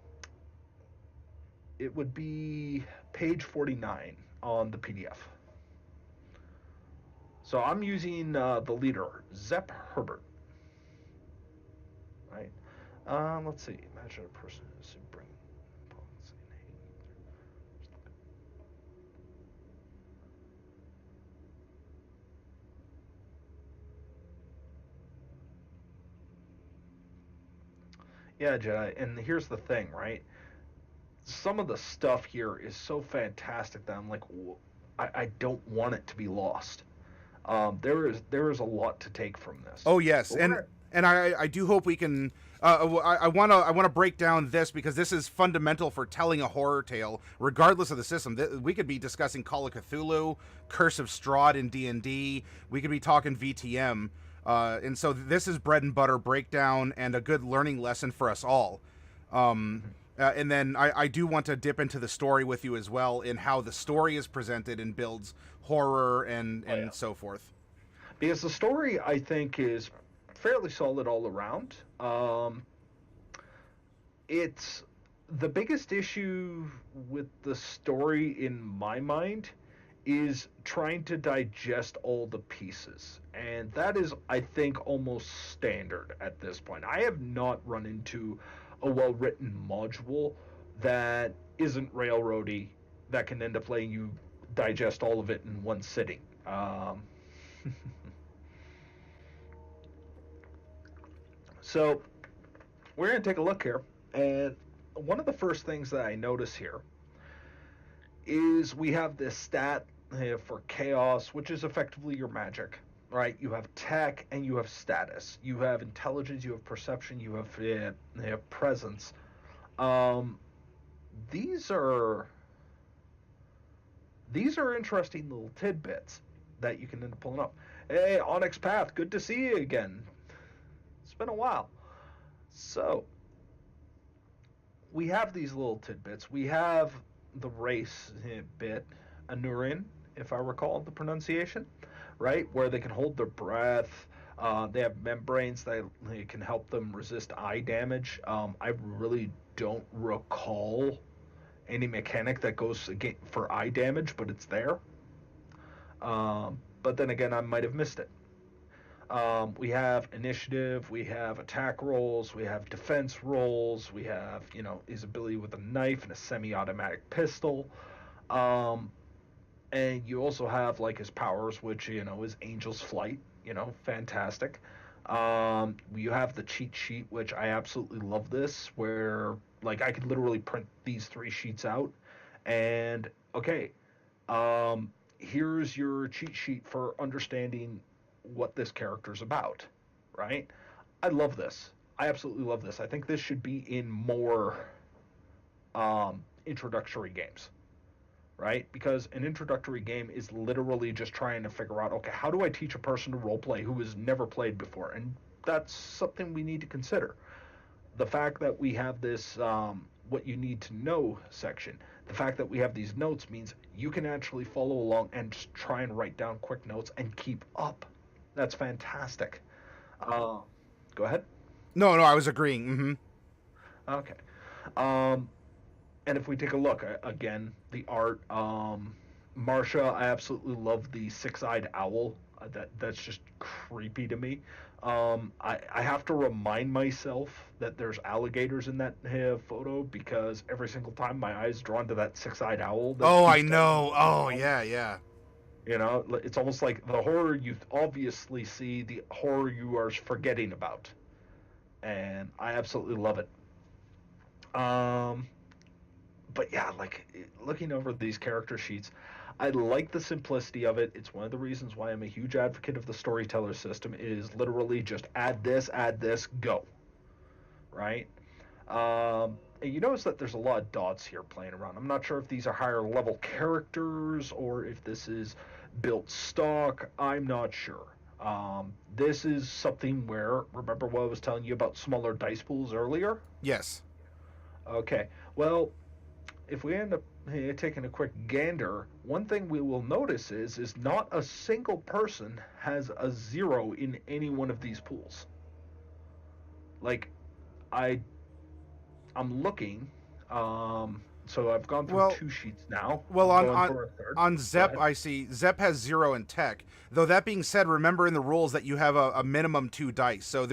it would be page 49 on the PDF. So I'm using the leader, Zepp Herbert. Right? Let's see. Imagine a person who's bringing policy and hate. Yeah, Jedi. And here's the thing, right? Some of the stuff here is so fantastic that I'm like, I don't want it to be lost. There is a lot to take from this. Oh yes, But and I do hope we can. I wanna break down this because this is fundamental for telling a horror tale, regardless of the system. We could be discussing Call of Cthulhu, Curse of Strahd in D&D. We could be talking VTM, and so this is bread and butter breakdown and a good learning lesson for us all. And then I do want to dip into the story with you as well, in how the story is presented and builds horror and so forth. Because the story, I think, is fairly solid all around. It's the biggest issue with the story in my mind is trying to digest all the pieces. And that is, I think, almost standard at this point. I have not run into a well-written module that isn't railroady, that can end up letting you digest all of it in one sitting. So we're going to take a look here, and one of the first things that I notice here is we have this stat for chaos, which is effectively your magic, right? You have tech and you have status. You have intelligence, you have perception, you have presence. These are interesting little tidbits that you can end up pulling up. Hey, Onyx Path, good to see you again. It's been a while. So, we have these little tidbits. We have the race bit, Anurin, if I recall the pronunciation, right? Where they can hold their breath. They have membranes that can help them resist eye damage. I really don't recall any mechanic that goes for eye damage, but it's there. But then again, I might have missed it. We have initiative, we have attack rolls, we have defense rolls, we have, his ability with a knife and a semi-automatic pistol. And you also have, like, his powers, which, is Angel's Flight, fantastic. You have the cheat sheet, which I absolutely love this, where, like, I could literally print these 3 sheets out, and, okay, here's your cheat sheet for understanding what this character's about, right? I love this. I absolutely love this. I think this should be in more introductory games, right? Because an introductory game is literally just trying to figure out, okay, how do I teach a person to roleplay who has never played before? And that's something we need to consider. The fact that we have this what you need to know section, the fact that we have these notes means you can actually follow along and just try and write down quick notes and keep up. That's fantastic. Go ahead. No, I was agreeing. Okay. And if we take a look again, the art, Marsha, I absolutely love the 6-eyed owl. That's just creepy to me. I have to remind myself that there's alligators in that photo, because every single time my eyes drawn to that 6-eyed owl. Oh, I know. Oh, yeah. It's almost like the horror you obviously see, the horror you are forgetting about. And I absolutely love it. But yeah, like, looking over these character sheets, I like the simplicity of it. It's one of the reasons why I'm a huge advocate of the storyteller system. It is literally just add this, go. Right? And you notice that there's a lot of dots here playing around. I'm not sure if these are higher level characters or if this is built stock. I'm not sure. This is something where, remember what I was telling you about smaller dice pools earlier? Yes. Okay. Well, if we end up taking a quick gander, one thing we will notice is not a single person has a 0 in any one of these pools. Like, I I'm looking. So I've gone through Well, 2 sheets now. well, I'm going for a third. on Go Zep, ahead. I see Zep has 0 in tech. Though that being said, remember in the rules that you have a minimum 2 dice. So Yeah.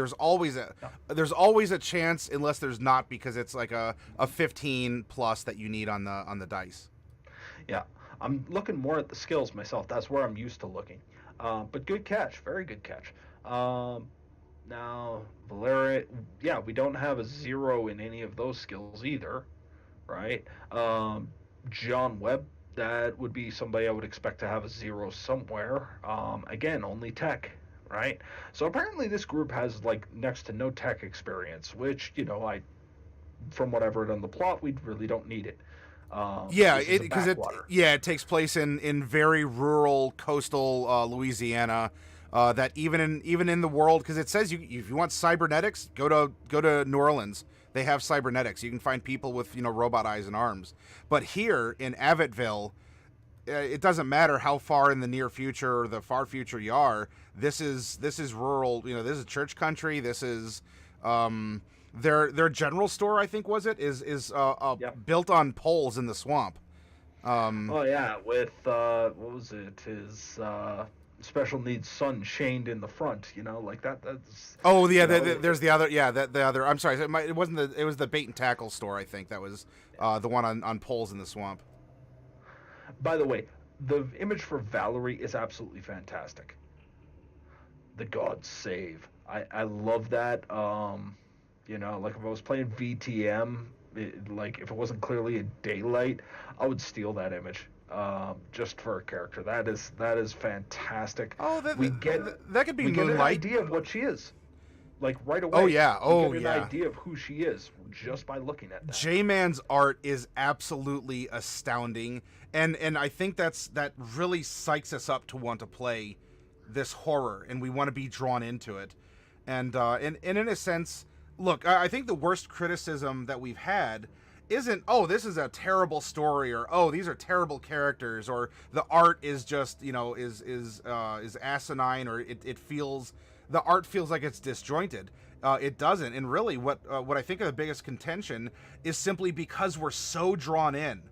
there's always a chance, unless there's not, because it's like a 15 plus that you need on the dice. Yeah. I'm looking more at the skills myself. That's where I'm used to looking. But good catch. Very good catch. Um, Now, Valeria, yeah, we don't have a 0 in any of those skills either, right? John Webb, that would be somebody I would expect to have a 0 somewhere. Again, only tech, right? So apparently this group has like next to no tech experience, which, from what I've read on the plot, we really don't need it. Yeah, This is it a because it backwater. yeah it takes place in very rural coastal Louisiana. That even in the world, because it says if you want cybernetics, go to New Orleans. They have cybernetics. You can find people with robot eyes and arms. But here in Avitville, it doesn't matter how far in the near future or the far future you are. This is rural. This is church country. This is their general store. I think was it is Yep. built on poles in the swamp. Um, Oh yeah, with what was it? His special needs son chained in the front. Like that. That's oh yeah, you know. there's the other. Yeah, the other. I'm sorry, it wasn't the. It was the bait and tackle store. I think that was the one on poles in the swamp. By the way, the image for Valerie is absolutely fantastic. The gods save. I love that. Like if I was playing VTM, like if it wasn't clearly a daylight, I would steal that image. Just for a character. That is fantastic. Oh, We get that could be we get an Moonlight. idea of what she is. Like right Oh away. yeah. We Oh get an yeah. idea of who she is just by looking at that. J-Man's art is absolutely astounding, and I think that really psychs us up to want to play this horror, and we want to be drawn into it. And in a sense, look, I think the worst criticism that we've had isn't, oh, this is a terrible story, or oh, these are terrible characters, or the art is just is asinine, or it feels, the art feels like it's disjointed. It doesn't, and really, what I think of the biggest contention is simply because we're so drawn in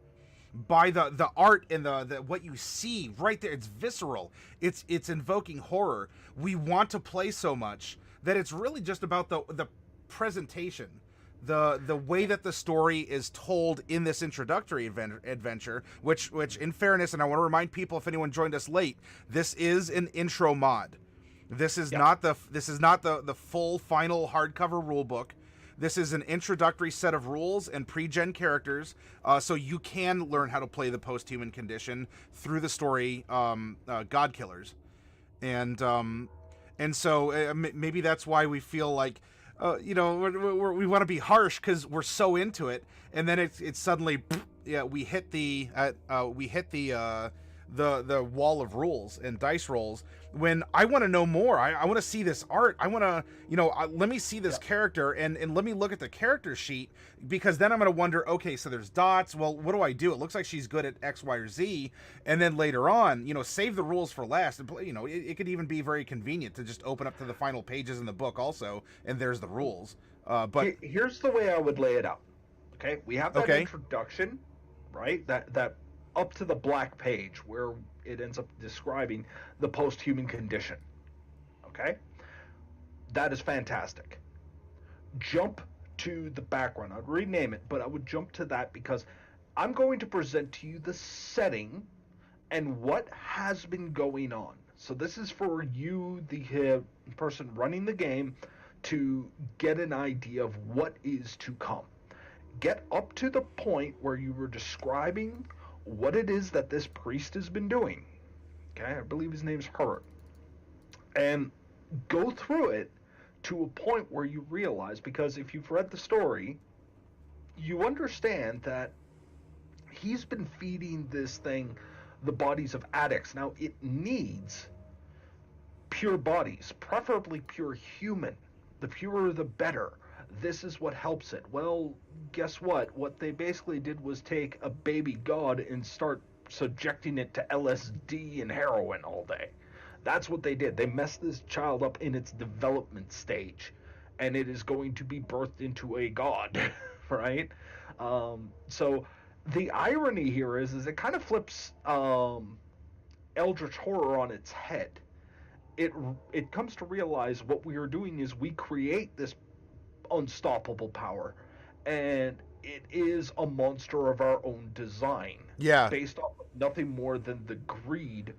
by the art and the what you see right there. It's visceral. It's invoking horror. We want to play so much that it's really just about the presentation, the way that the story is told in this introductory adventure, which in fairness, and I want to remind people, if anyone joined us late, this is an intro mod. This is Yep. not the full final hardcover rule book. This is an introductory set of rules and pre-gen characters, so you can learn how to play the post-human condition through the story, Godkillers, and so maybe that's why we feel like, we want to be harsh because we're so into it, and then it's suddenly, yeah, we hit the wall of rules and dice rolls. When I want to know more, I want to see this art. I want to, let me see this Yep. character, and let me look at the character sheet, because then I'm going to wonder, okay, so there's dots. Well, what do I do? It looks like she's good at X, Y, or Z. And then later on, save the rules for last. And it could even be very convenient to just open up to the final pages in the book also, and there's the rules. But Here's the way I would lay it out. Okay, we have that okay, introduction, right? That up to the black page where it ends up describing the post-human condition. Okay, that is fantastic. Jump to the background. I'd rename it, but I would jump to that because I'm going to present to you the setting and what has been going on. So this is for you, the person running the game, to get an idea of what is to come. Get up to the point where you were describing what it is that this priest has been doing. Okay, I believe his name's Hurt. And go through it to a point where you realize, because if you've read the story, you understand that he's been feeding this thing the bodies of addicts. Now, it needs pure bodies, preferably pure human. The purer, the better. This is what helps it. Well, guess what? What they basically did was take a baby god and start subjecting it to LSD and heroin all day. That's what they did. They messed this child up in its development stage. and it is going to be birthed into a god, right? So the irony here is it kind of flips Eldritch horror on its head. It it comes to realize what we are doing is we create this unstoppable power, and it is a monster of our own design, Yeah. based off of nothing more than the greed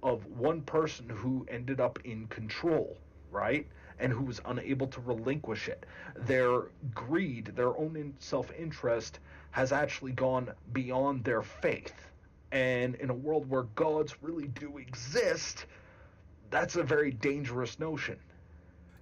of one person who ended up in control, right? And who was unable to relinquish it. Their greed, their own self interest, has actually gone beyond their faith. And in a world where gods really do exist, that's a very dangerous notion.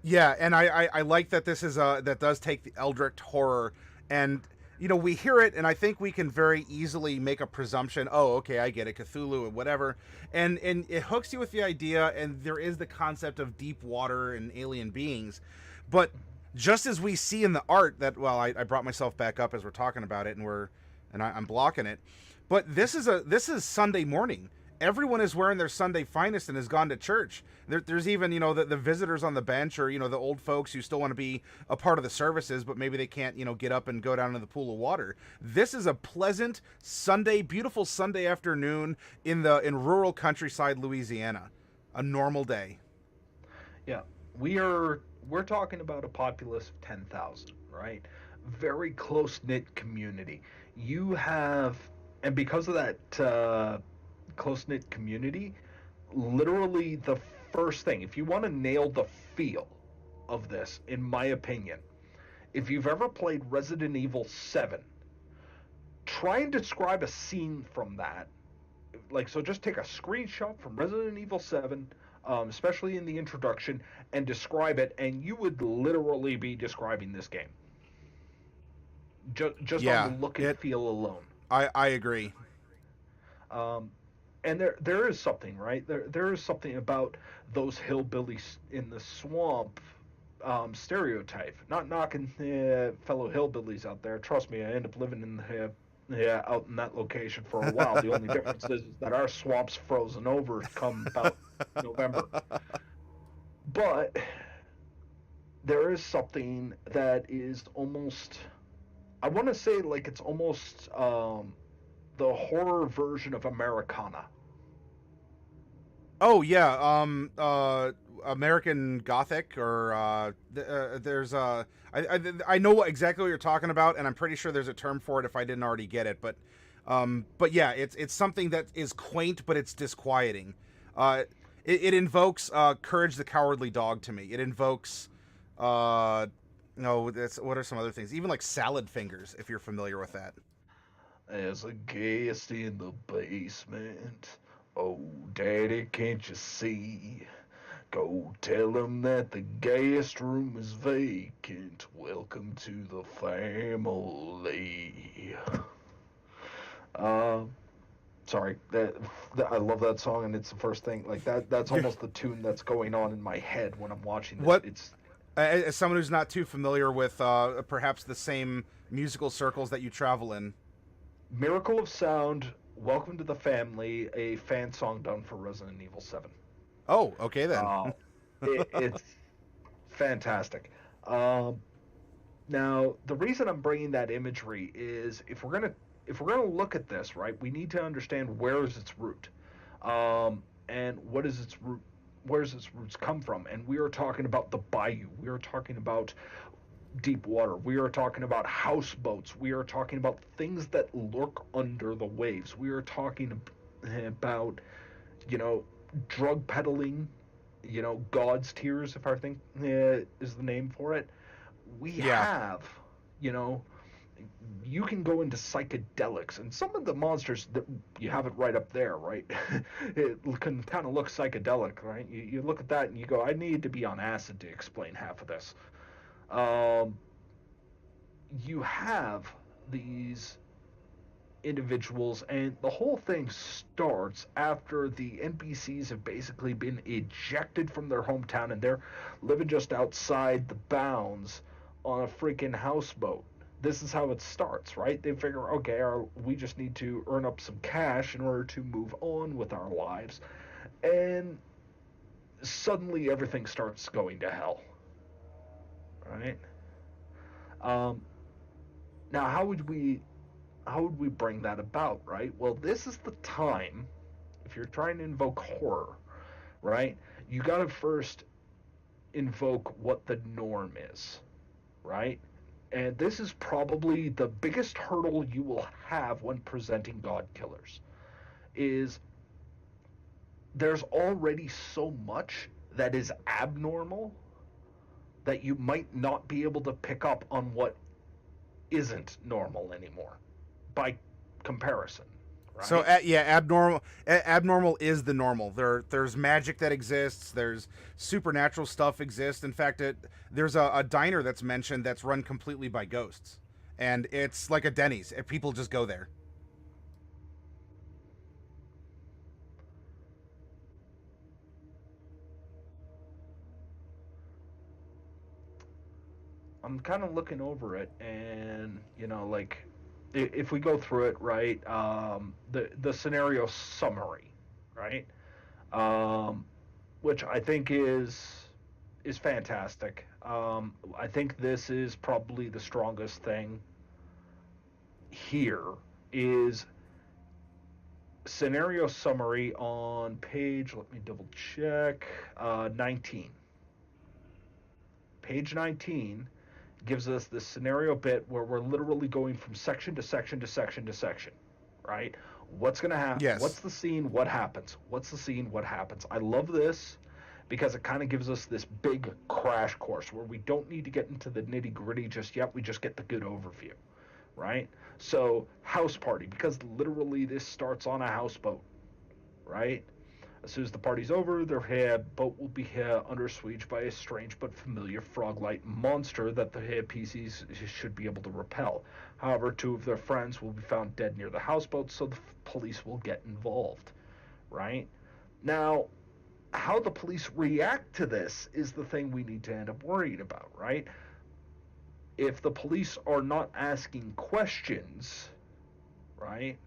Yeah, and I like that this is that does take the Eldritch horror, and we hear it, and I think we can very easily make a presumption. Oh, okay, I get it, Cthulhu and whatever, and it hooks you with the idea, and there is the concept of deep water and alien beings, but just as we see in the art that, well, I brought myself back up as we're talking about it, and I'm blocking it, but this is Sunday morning. Everyone is wearing their Sunday finest and has gone to church. There's even, the visitors on the bench, or, the old folks who still want to be a part of the services, but maybe they can't, get up and go down into the pool of water. This is a pleasant Sunday, beautiful Sunday afternoon in rural countryside Louisiana. A normal day. Yeah, we're talking about a populace of 10,000, right? Very close knit community. You have, and because of that close knit community, literally the first thing, if you want to nail the feel of this, in my opinion, if you've ever played Resident Evil 7, try and describe a scene from that. Like, so just take a screenshot from Resident Evil 7, especially in the introduction, and describe it, and you would literally be describing this game. Just on Yeah, the look and feel alone. I agree. Um, and there is something, right? There is something about those hillbillies in the swamp stereotype. Not knocking fellow hillbillies out there. Trust me, I end up living in out in that location for a while. The only difference is that our swamp's frozen over come about November. But there is something that is almost, I want to say, like, it's almost the horror version of Americana. Oh yeah, American Gothic, or there's I know exactly what you're talking about, and I'm pretty sure there's a term for it if I didn't already get it. But yeah, it's something that is quaint, but it's disquieting. It invokes Courage the Cowardly Dog to me. It invokes no, that's, what are some other things? Even like Salad Fingers, if you're familiar with that. There's a guest in the basement. Oh, Daddy, can't you see? Go tell him that the guest room is vacant. Welcome to the family. Uh, sorry, that I love that song, and it's the first thing, like that. That's almost the tune that's going on in my head when I'm watching this. What? It's As someone who's not too familiar with perhaps the same musical circles that you travel in. Miracle of Sound, Welcome to the Family, a fan song done for Resident Evil 7. Oh, okay then. It's fantastic. Now, the reason I'm bringing that imagery is if we're gonna look at this, right, we need to understand where is its root, and what is its root. Where does its roots come from? And we are talking about the bayou. We are talking about deep water. We are talking about houseboats. We are talking about things that lurk under the waves. We are talking about, drug peddling, God's tears, if I think is the name for it. We have, you can go into psychedelics, and some of the monsters that you have it right up there, right? It can kind of look psychedelic, right? You look at that and you go, I need to be on acid to explain half of this. You have these individuals, and the whole thing starts after the NPCs have basically been ejected from their hometown, and they're living just outside the bounds on a freaking houseboat. This is how it starts, right? They figure, okay, we just need to earn up some cash in order to move on with our lives, and suddenly everything starts going to hell. right? Um, Now, how would we bring that about, right? Well, this is the time, if you're trying to invoke horror, right? You got to first invoke what the norm is, right? And this is probably the biggest hurdle you will have when presenting God Killers is there's already so much that is abnormal that you might not be able to pick up on what isn't normal anymore by comparison, So right? yeah, abnormal is the normal. There's magic that exists. There's supernatural stuff exists. In fact, there's a diner that's mentioned that's run completely by ghosts, and it's like a Denny's. People just go there. I'm kind of looking over it, and like if we go through it, right? The scenario summary, right? Um, which I think is fantastic. I think this is probably the strongest thing here is scenario summary on page, let me double check, 19. Page 19 gives us this scenario bit where we're literally going from section to section to section to section, right? What's going to happen? Yes. What's the scene? What happens? What's the scene? What happens? I love this because it kind of gives us this big crash course where we don't need to get into the nitty gritty just yet. We just get the good overview, right? So, house party, because literally this starts on a houseboat, right? As soon as the party's over, their boat will be under siege by a strange but familiar frog-like monster that the PCs should be able to repel. However, two of their friends will be found dead near the houseboat, so the police will get involved, right? Now, how the police react to this is the thing we need to end up worrying about, right? If the police are not asking questions, right,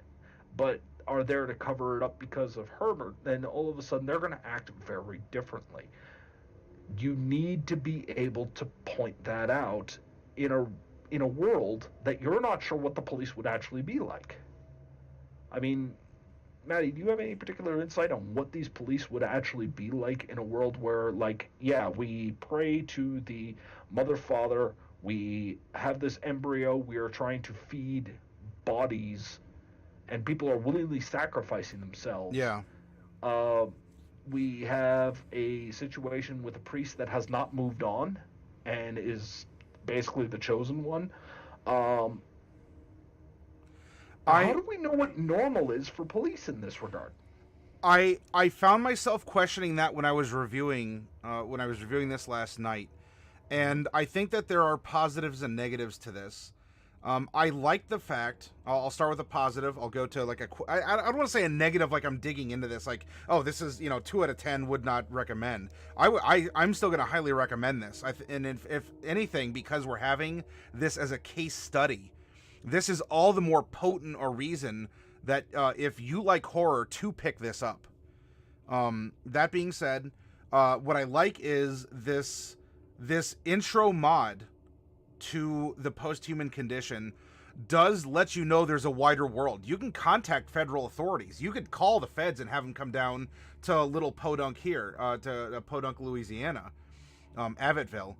but are there to cover it up because of Herbert, then all of a sudden they're going to act very differently. You need to be able to point that out in a world that you're not sure what the police would actually be like. I mean, Maddie, do you have any particular insight on what these police would actually be like in a world where, like, yeah, we pray to the mother father, we have this embryo, we are trying to feed bodies and people are willingly sacrificing themselves. Yeah. Uh, we have a situation with a priest that has not moved on and is basically the chosen one. Um, how do we know what normal is for police in this regard? I found myself questioning that when I was reviewing this last night, and I think that there are positives and negatives to this. I like the fact. I'll start with a positive. I'll go to like I don't want to say a negative, like I'm digging into this. Like, oh, this is 2 out of 10 would not recommend. I'm still going to highly recommend this. And if anything, because we're having this as a case study, this is all the more potent or reason that if you like horror, to pick this up. That being said, what I like is this intro mod to the post-human condition does let you know there's a wider world. You can contact federal authorities. You could call the feds and have them come down to little Podunk here, to Podunk, Louisiana, Abbottville.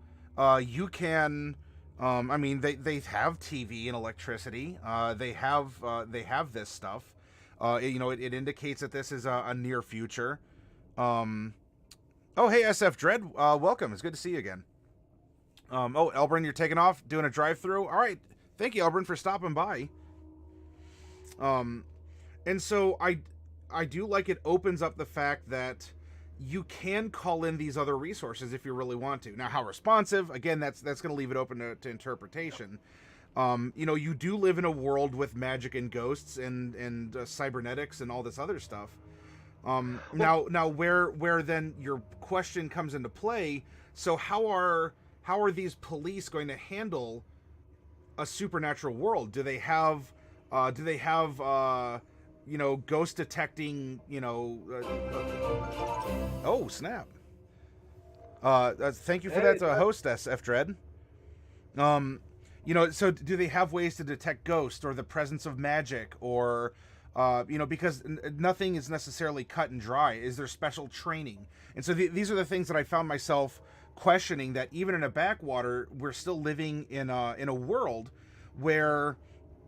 You can, I mean, they have TV and electricity. They have this stuff. It indicates that this is a near future. Oh, hey, SF Dread, welcome. It's good to see you again. Elbrun, you're taking off, doing a drive-through. All right, thank you, Elbrun, for stopping by. And so I do like it opens up the fact that you can call in these other resources if you really want to. Now, how responsive? Again, that's going to leave it open to interpretation. You do live in a world with magic and ghosts and cybernetics and all this other stuff. Now, where then your question comes into play? So how are these police going to handle a supernatural world? Do they have ghost detecting, oh, snap. Thank you for that, hostess, F Dread. So do they have ways to detect ghosts or the presence of magic, or because nothing is necessarily cut and dry? Is there special training? And so these are the things that I found myself questioning, that even in a backwater, we're still living in a world where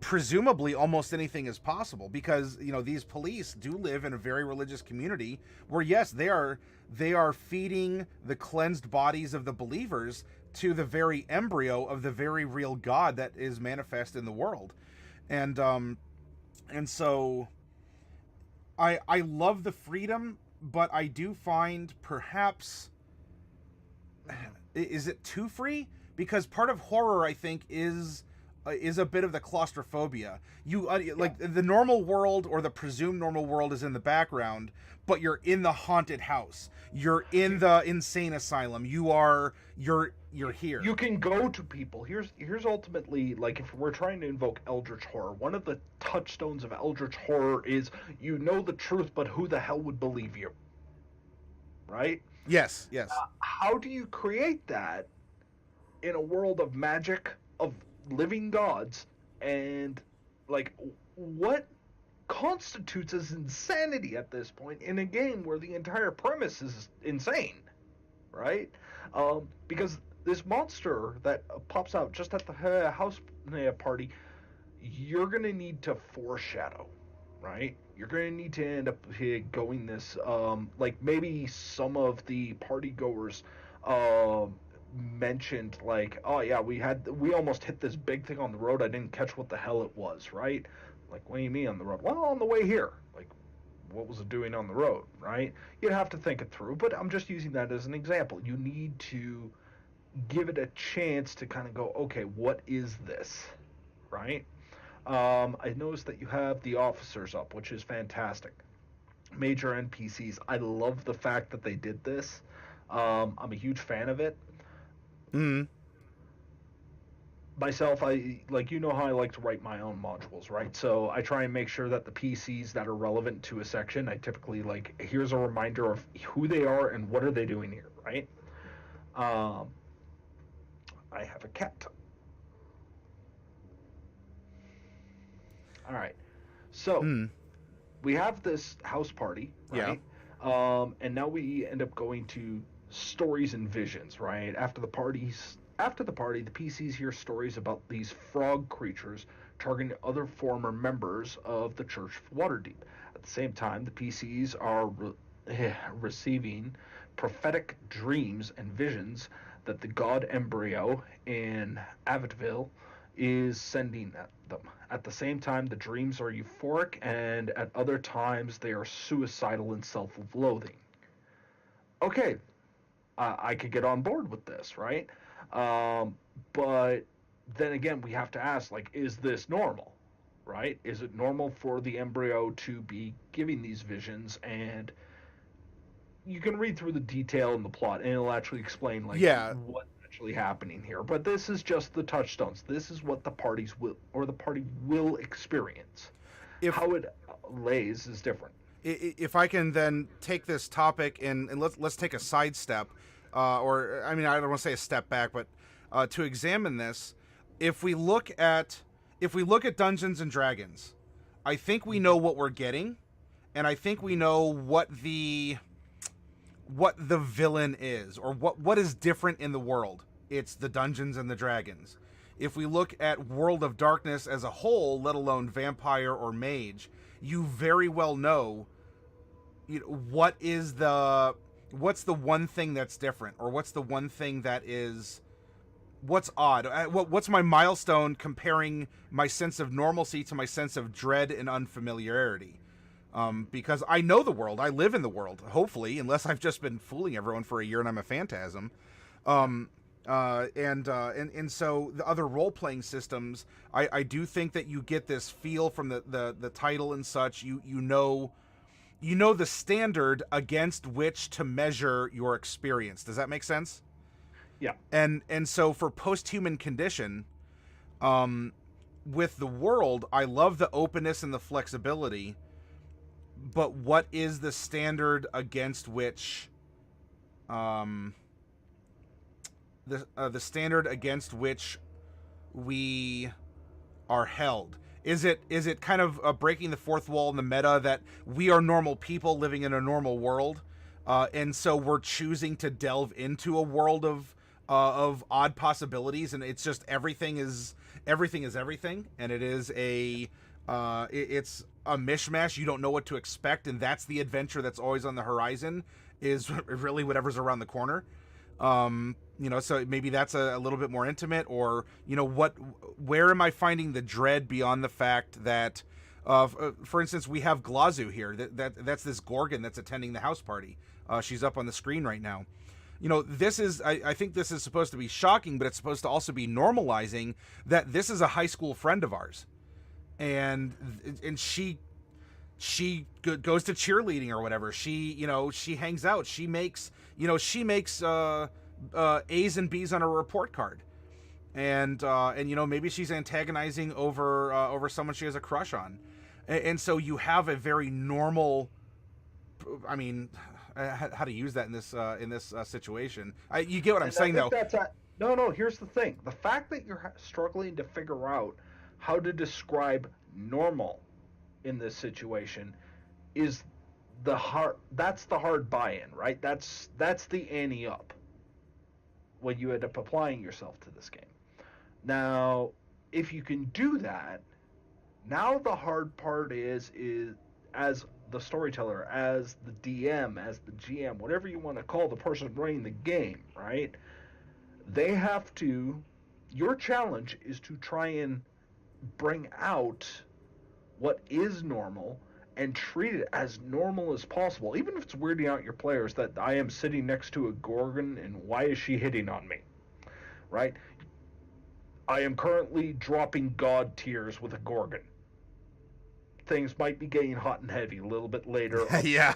presumably almost anything is possible, because these police do live in a very religious community where, yes, they are feeding the cleansed bodies of the believers to the very embryo of the very real God that is manifest in the world. And so I love the freedom, but I do find, perhaps, is it too free? Because part of horror, I think, is a bit of the claustrophobia. Like the normal world, or the presumed normal world, is in the background, but you're in the haunted house. You're in the insane asylum. You're here. You can go to people. Here's ultimately, like, if we're trying to invoke Eldritch horror, one of the touchstones of Eldritch horror is, you know the truth, but who the hell would believe you? Right? Yes. How do you create that in a world of magic, of living gods, and, like, what constitutes as insanity at this point in a game where the entire premise is insane, right? Because this monster that pops out just at the house party, you're going to need to foreshadow, right? You're going to need to end up going this, like, maybe some of the party goers mentioned, like, oh yeah, we almost hit this big thing on the road, I didn't catch what the hell it was, right? Like, what do you mean on the road? Well, on the way here. Like, what was it doing on the road, right? You'd have to think it through, but I'm just using that as an example. You need to give it a chance to kind of go, okay, what is this, right? I noticed that you have the officers up, which is fantastic. Major NPCs. I love the fact that they did this. I'm a huge fan of it. Myself, I like, how I like to write my own modules, right? So I try and make sure that the PCs that are relevant to a section, I typically, like, here's a reminder of who they are and what are they doing here, right? I have a cat. All right. So we have this house party, right? Yeah. And now we end up going to stories and visions, right? After the party, the PCs hear stories about these frog creatures targeting other former members of the Church of Waterdeep. At the same time, the PCs are receiving prophetic dreams and visions that the god embryo in Avitville is sending at them. At the same time, the dreams are euphoric, and at other times they are suicidal and self-loathing. Okay, I could get on board with this, right? But then again, we have to ask, like, is this normal, right? Is it normal for the embryo to be giving these visions? And you can read through the detail in the plot, and it'll actually explain, like, what's actually happening here. But this is just the touchstones. This is what the party will experience. How it lays is different. If I can then take this topic and let's take a sidestep, or I mean, I don't want to say a step back, but to examine this. If we look at Dungeons and Dragons, I think we know what we're getting, and I think we know what the villain is, or what is different in the world. It's the Dungeons and the Dragons. If we look at World of Darkness as a whole, let alone vampire or mage, you very well know, what's the one thing that's different, or what's the one thing that is, what's odd? What's my milestone comparing my sense of normalcy to my sense of dread and unfamiliarity? Because I know the world, I live in the world, hopefully, unless I've just been fooling everyone for a year and I'm a phantasm. And so the other role-playing systems, I do think that you get this feel from the title and such. You know the standard against which to measure your experience. Does that make sense? Yeah. And so for Post-Human Condition, with the world, I love the openness and the flexibility. But what is the standard against which, the standard against which we are held? Is it kind of breaking the fourth wall in the meta that we are normal people living in a normal world, and so we're choosing to delve into a world of odd possibilities, and it's just everything is everything, and it is it's a mishmash. You don't know what to expect, and that's the adventure that's always on the horizon, is really whatever's around the corner. So maybe that's a little bit more intimate, or where am I finding the dread beyond the fact that for instance, we have Glazu here, that's this Gorgon that's attending the house party. She's up on the screen right now. This is, I think this is supposed to be shocking, but it's supposed to also be normalizing that this is a high school friend of ours, and she goes to cheerleading or whatever. She hangs out. She makes A's and B's on a report card, and maybe she's antagonizing over someone she has a crush on, and so you have a very normal. I mean, how to use that in this situation? You get what I'm saying, though. No. Here's the thing: the fact that you're struggling to figure out how to describe normal in this situation is the hard. That's the hard buy-in, right? That's the ante up when you end up applying yourself to this game. Now, if you can do that, now the hard part is as the storyteller, as the DM, as the GM, whatever you want to call the person running the game, right? They have to. Your challenge is to try and bring out what is normal and treat it as normal as possible, even if it's weirding out your players that I am sitting next to a Gorgon and why is she hitting on me, right? I am currently dropping god tears with a Gorgon. Things might be getting hot and heavy a little bit later. Yeah.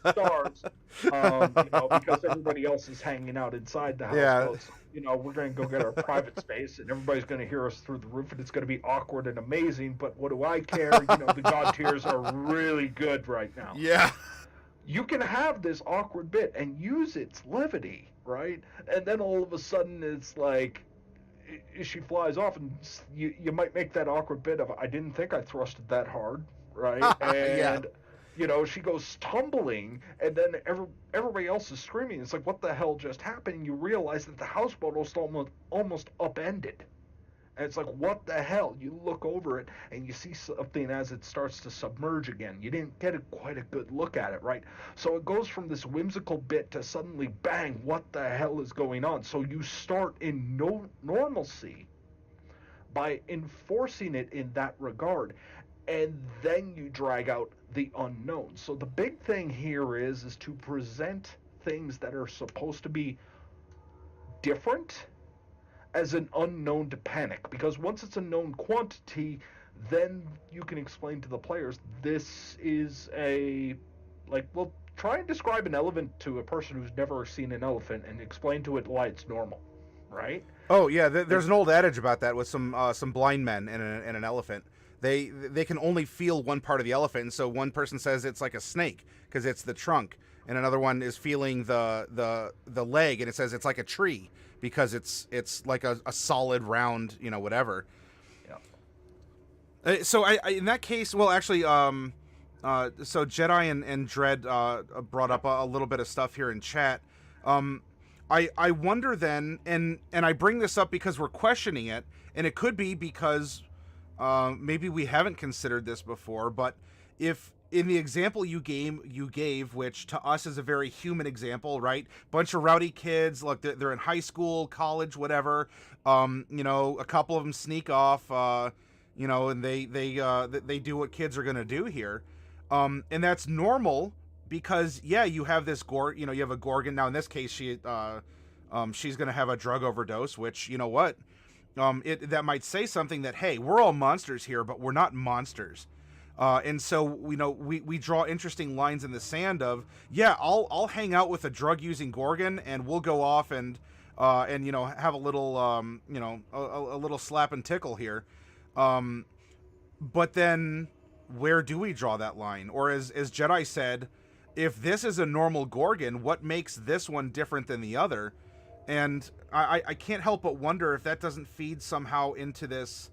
Stars, because everybody else is hanging out inside the house. Yeah. So, we're going to go get our private space, and everybody's going to hear us through the roof, and it's going to be awkward and amazing. But what do I care? The god tears are really good right now. Yeah. You can have this awkward bit and use its levity, right? And then all of a sudden, it's like, she flies off, and you might make that awkward bit of, I didn't think I thrusted that hard, right? And she goes tumbling, and then everybody else is screaming. It's like, what the hell just happened? And you realize that the houseboat almost upended. And it's like, what the hell? You look over it, and you see something as it starts to submerge again. You didn't get quite a good look at it, right? So it goes from this whimsical bit to suddenly, bang, what the hell is going on? So you start in normalcy by enforcing it in that regard, and then you drag out the unknown. So the big thing here is to present things that are supposed to be different as an unknown to panic, because once it's a known quantity, then you can explain to the players this is try and describe an elephant to a person who's never seen an elephant and explain to it why it's normal, right? Oh yeah, there's an old adage about that with some blind men and an elephant. They can only feel one part of the elephant, and so one person says it's like a snake because it's the trunk, and another one is feeling the leg, and it says it's like a tree because it's like a solid round, whatever. Yeah. So I in that case, well, actually, so Jedi and Dread brought up a little bit of stuff here in chat. I wonder then, and I bring this up because we're questioning it, and it could be because maybe we haven't considered this before, but if in the example you gave, which to us is a very human example, right? Bunch of rowdy kids, look, they're in high school, college, whatever. A couple of them sneak off, and they do what kids are gonna do here, and that's normal because you have this you have a Gorgon. Now in this case, she's gonna have a drug overdose, which that might say something that, hey, we're all monsters here, but we're not monsters. And so, we draw interesting lines in the sand of, I'll hang out with a drug-using Gorgon, and we'll go off and have a little, a little slap and tickle here. But then, where do we draw that line? Or as Jedi said, if this is a normal Gorgon, what makes this one different than the other? And I can't help but wonder if that doesn't feed somehow into this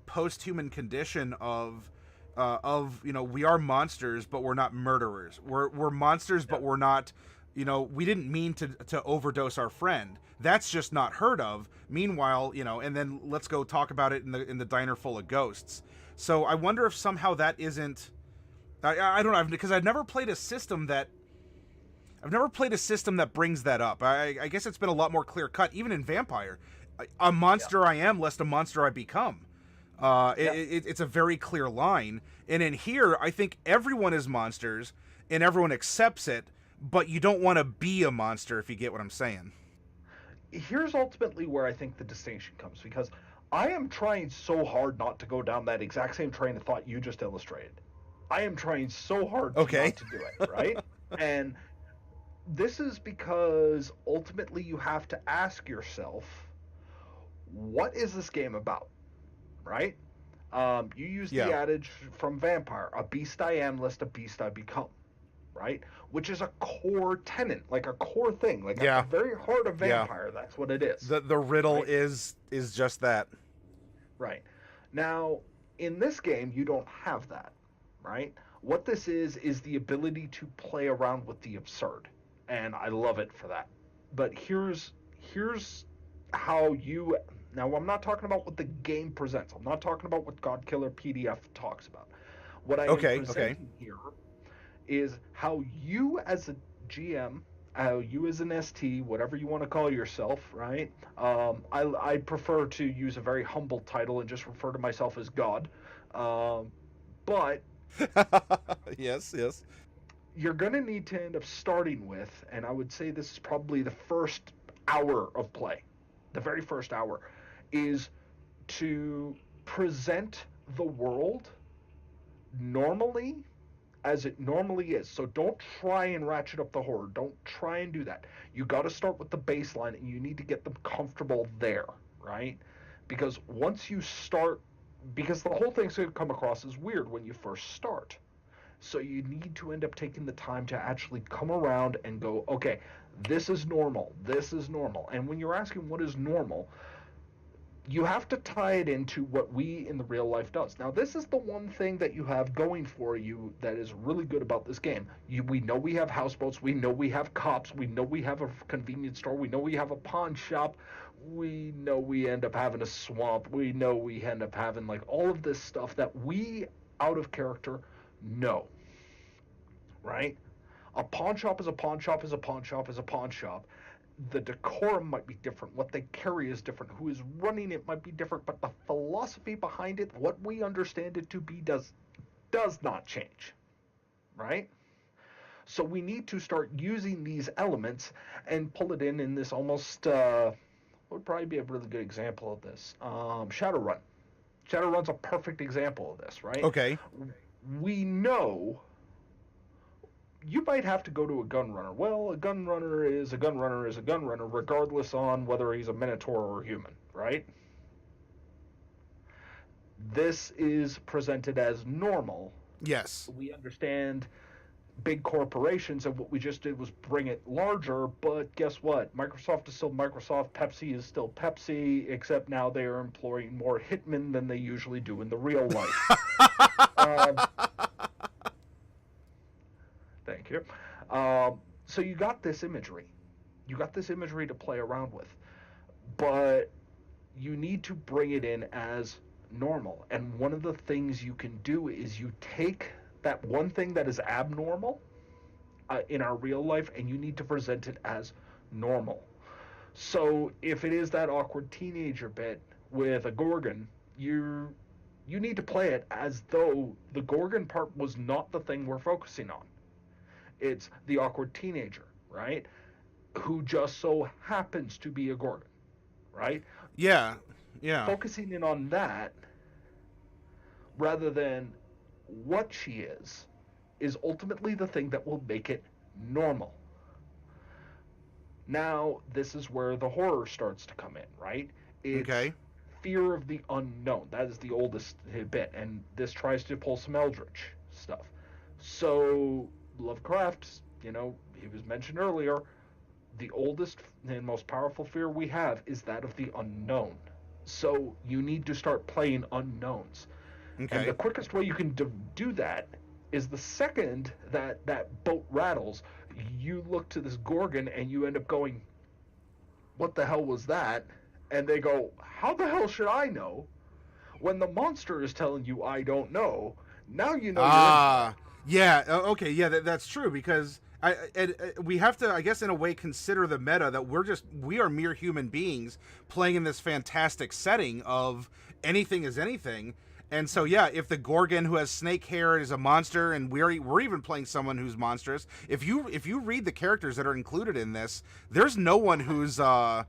post-human condition of we are monsters, but we're not murderers. We're monsters, but we're not. We didn't mean to overdose our friend. That's just not heard of. Meanwhile, and then let's go talk about it in the diner full of ghosts. So I wonder if somehow that isn't. I don't know, because I've never played a system that brings that up. I guess it's been a lot more clear cut, even in Vampire. A monster I am, lest a monster I become. It's a very clear line. And in here, I think everyone is monsters, and everyone accepts it, but you don't want to be a monster, if you get what I'm saying. Here's ultimately where I think the distinction comes, because I am trying so hard not to go down that exact same train of thought you just illustrated. I am trying so hard not to do it, right? And this is because ultimately you have to ask yourself, what is this game about, right? You use the adage from Vampire, a beast I am, lest a beast I become, right? Which is a core tenet, like a core thing, like at the very heart of Vampire, that's what it is. The riddle is just that. Right. Now, in this game, you don't have that, right? What this is the ability to play around with the absurd, and I love it for that. But here's how you... Now, I'm not talking about what the game presents. I'm not talking about what Godkiller PDF talks about. What I am presenting here is how you as a GM, how you as an ST, whatever you want to call yourself, right? I prefer to use a very humble title and just refer to myself as God. But... yes. You're going to need to end up starting with, and I would say this is probably the first hour of play, the very first hour, is to present the world normally as it normally is. So don't try and ratchet up the horror. Don't try and do that. You got to start with the baseline, and you need to get them comfortable there, right? Because once you start, because the whole thing's going to come across as weird when you first start. So you need to end up taking the time to actually come around and go, okay, this is normal. This is normal. And when you're asking what is normal, you have to tie it into what we in the real life does. Now, this is the one thing that you have going for you that is really good about this game. We know we have houseboats. We know we have cops. We know we have a convenience store. We know we have a pawn shop. We know we end up having a swamp. We know we end up having like all of this stuff that we, out of character, know. Right? A pawn shop is a pawn shop is a pawn shop is a pawn shop. The decorum might be different. What they carry is different. Who is running it might be different, but the philosophy behind it, what we understand it to be, does not change. Right? So we need to start using these elements and pull it in this almost, would probably be a really good example of this. Shadowrun. Shadowrun's a perfect example of this, right? Okay. We know... You might have to go to a gun runner. Well, a gun runner is a gun runner is a gun runner, regardless on whether he's a minotaur or human, right? This is presented as normal. Yes. We understand big corporations, and what we just did was bring it larger, but guess what? Microsoft is still Microsoft, Pepsi is still Pepsi, except now they are employing more hitmen than they usually do in the real life. Thank you. So you got this imagery. You got this imagery to play around with. But you need to bring it in as normal. And one of the things you can do is you take that one thing that is abnormal in our real life, and you need to present it as normal. So if it is that awkward teenager bit with a Gorgon, you need to play it as though the Gorgon part was not the thing we're focusing on. It's the awkward teenager, right? Who just so happens to be a Gorgon, right? Yeah. Focusing in on that rather than what she is ultimately the thing that will make it normal. Now, this is where the horror starts to come in, right? It's fear of the unknown. That is the oldest bit, and this tries to pull some Eldritch stuff. So... Lovecraft, he was mentioned earlier, the oldest and most powerful fear we have is that of the unknown. So you need to start playing unknowns. And the Okay. quickest way you can do that is the second that boat rattles, you look to this Gorgon and you end up going, what the hell was that? And they go, how the hell should I know? When the monster is telling you, I don't know, now you know you're in trouble. Ah, yeah. Okay, yeah, that's true because we have to, I guess, in a way, consider the meta that we are mere human beings playing in this fantastic setting of anything is anything. And so, yeah, if the Gorgon who has snake hair is a monster, and we're even playing someone who's monstrous, if you read the characters that are included in this, there's no one who's there's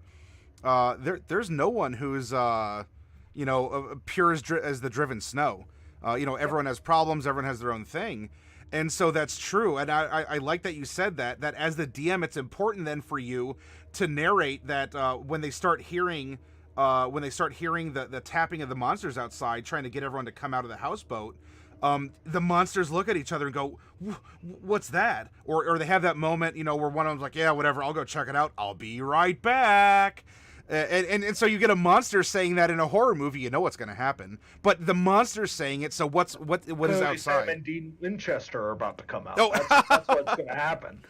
no one who's pure as the driven snow. Everyone has problems, everyone has their own thing. And so that's true. And I like that you said that as the DM, it's important then for you to narrate that when they start hearing the tapping of the monsters outside, trying to get everyone to come out of the houseboat, the monsters look at each other and go, what's that? Or they have that moment, where one of them's like, yeah, whatever, I'll go check it out. I'll be right back. And so you get a monster saying that in a horror movie, you know what's going to happen. But the monster's saying it, so what is outside? Sam and Dean Winchester are about to come out. Oh. That's what's going to happen.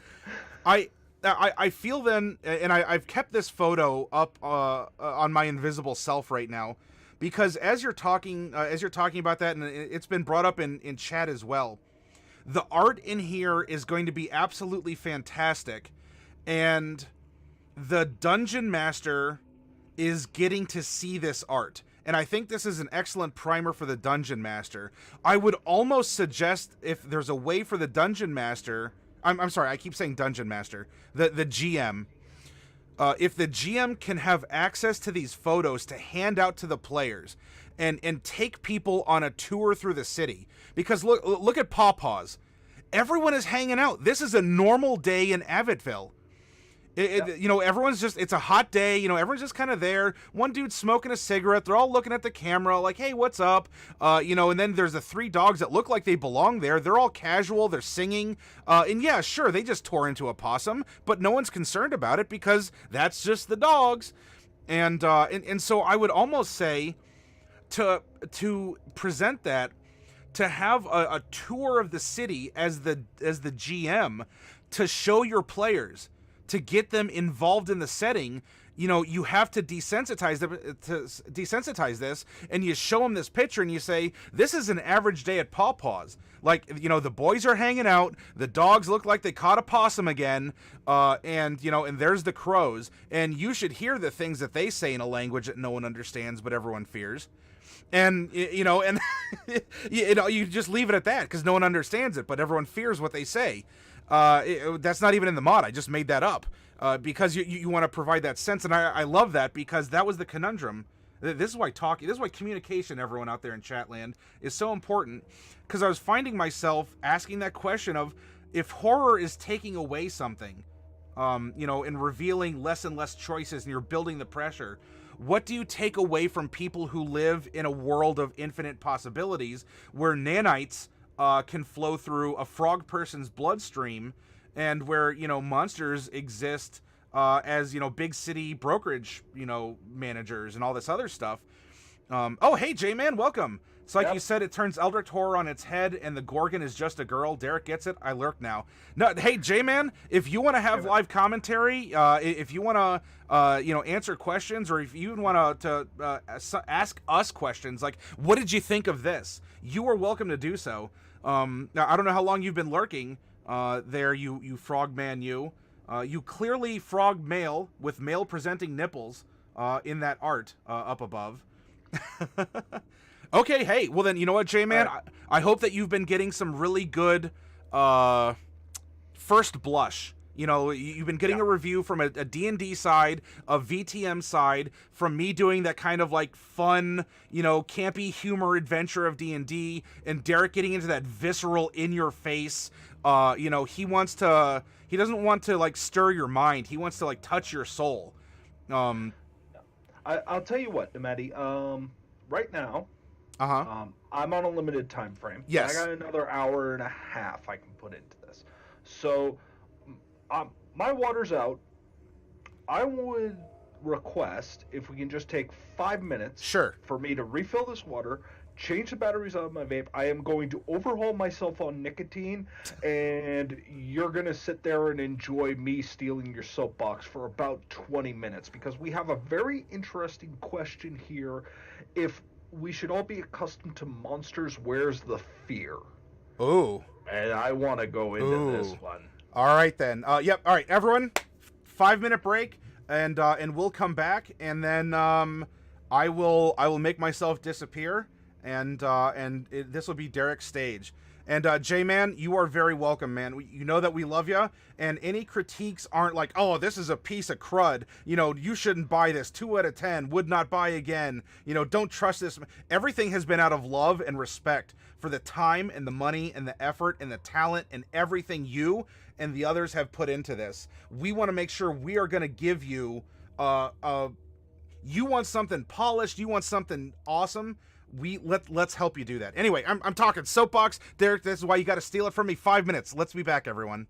I feel then, and I've kept this photo up on my invisible self right now, because as you're talking about that, and it's been brought up in chat as well, the art in here is going to be absolutely fantastic, and the dungeon master is getting to see this art. And I think this is an excellent primer for the dungeon master. I would almost suggest if there's a way for the dungeon master, I'm sorry, I keep saying dungeon master, the GM, if the GM can have access to these photos to hand out to the players and take people on a tour through the city. Because look at Pawpaws. Everyone is hanging out. This is a normal day in Avidville. Everyone's just, it's a hot day, everyone's just kind of there. One dude's smoking a cigarette. They're all looking at the camera like, hey, what's up? And then there's the three dogs that look like they belong there. They're all casual. They're singing. And yeah, sure, they just tore into a possum, but no one's concerned about it because that's just the dogs. And so I would almost say to present that, to have a tour of the city as the GM, to show your players, to get them involved in the setting, you have to desensitize this, and you show them this picture and you say, this is an average day at Pawpaws. Like, the boys are hanging out, the dogs look like they caught a possum again, and there's the crows, and you should hear the things that they say in a language that no one understands but everyone fears. And, you just leave it at that because no one understands it, but everyone fears what they say. That's not even in the mod. I just made that up because you want to provide that sense, and I love that because that was the conundrum. This is why communication, everyone out there in Chatland, is so important, because I was finding myself asking that question of, if horror is taking away something, and revealing less and less choices, and you're building the pressure, what do you take away from people who live in a world of infinite possibilities where nanites can flow through a frog person's bloodstream, and where monsters exist as big city brokerage managers and all this other stuff? Oh, hey J-Man, welcome. It's like, yep. You said, it turns Eldritch horror on its head, and the Gorgon is just a girl. Derek gets it. I lurk now. No, hey J-Man, if you want to have live commentary, if you want to answer questions, or if you want to ask us questions like, what did you think of this, you are welcome to do so. Now, I don't know how long you've been lurking there, you frogman, you clearly frog male with male presenting nipples in that art up above. Okay, hey, well then, you know what, J-Man? Right. I hope that you've been getting some really good first blush. You've been getting a review from a D&D side, a VTM side, from me doing that kind of like fun, campy humor adventure of D&D, and Derek getting into that visceral in-your-face. He doesn't want to like stir your mind. He wants to like touch your soul. I'll tell you what, Maddie. Right now, I'm on a limited time frame. Yes. I got another hour and a half I can put into this. So, my water's out. I would request if we can just take 5 minutes Sure. for me to refill this water, change the batteries on my vape. I am going to overhaul myself on nicotine, and you're going to sit there and enjoy me stealing your soapbox for about 20 minutes, because we have a very interesting question here. If we should all be accustomed to monsters, where's the fear? Ooh. And I want to go into this one. All right, then. Yep. All right, everyone. 5-minute break, and we'll come back, and then I will make myself disappear, and this will be Derek's stage. And J-Man, you are very welcome, man. You know that we love you, and any critiques aren't like, oh, this is a piece of crud. You know, you shouldn't buy this. 2 out of 10 would not buy again. You know, don't trust this. Everything has been out of love and respect for the time and the money and the effort and the talent and everything you and the others have put into this. We want to make sure we are going to give you, you want something polished, you want something awesome. Let's help you do that. Anyway, I'm talking soapbox. Derek, this is why you got to steal it from me. 5 minutes. Let's be back, everyone.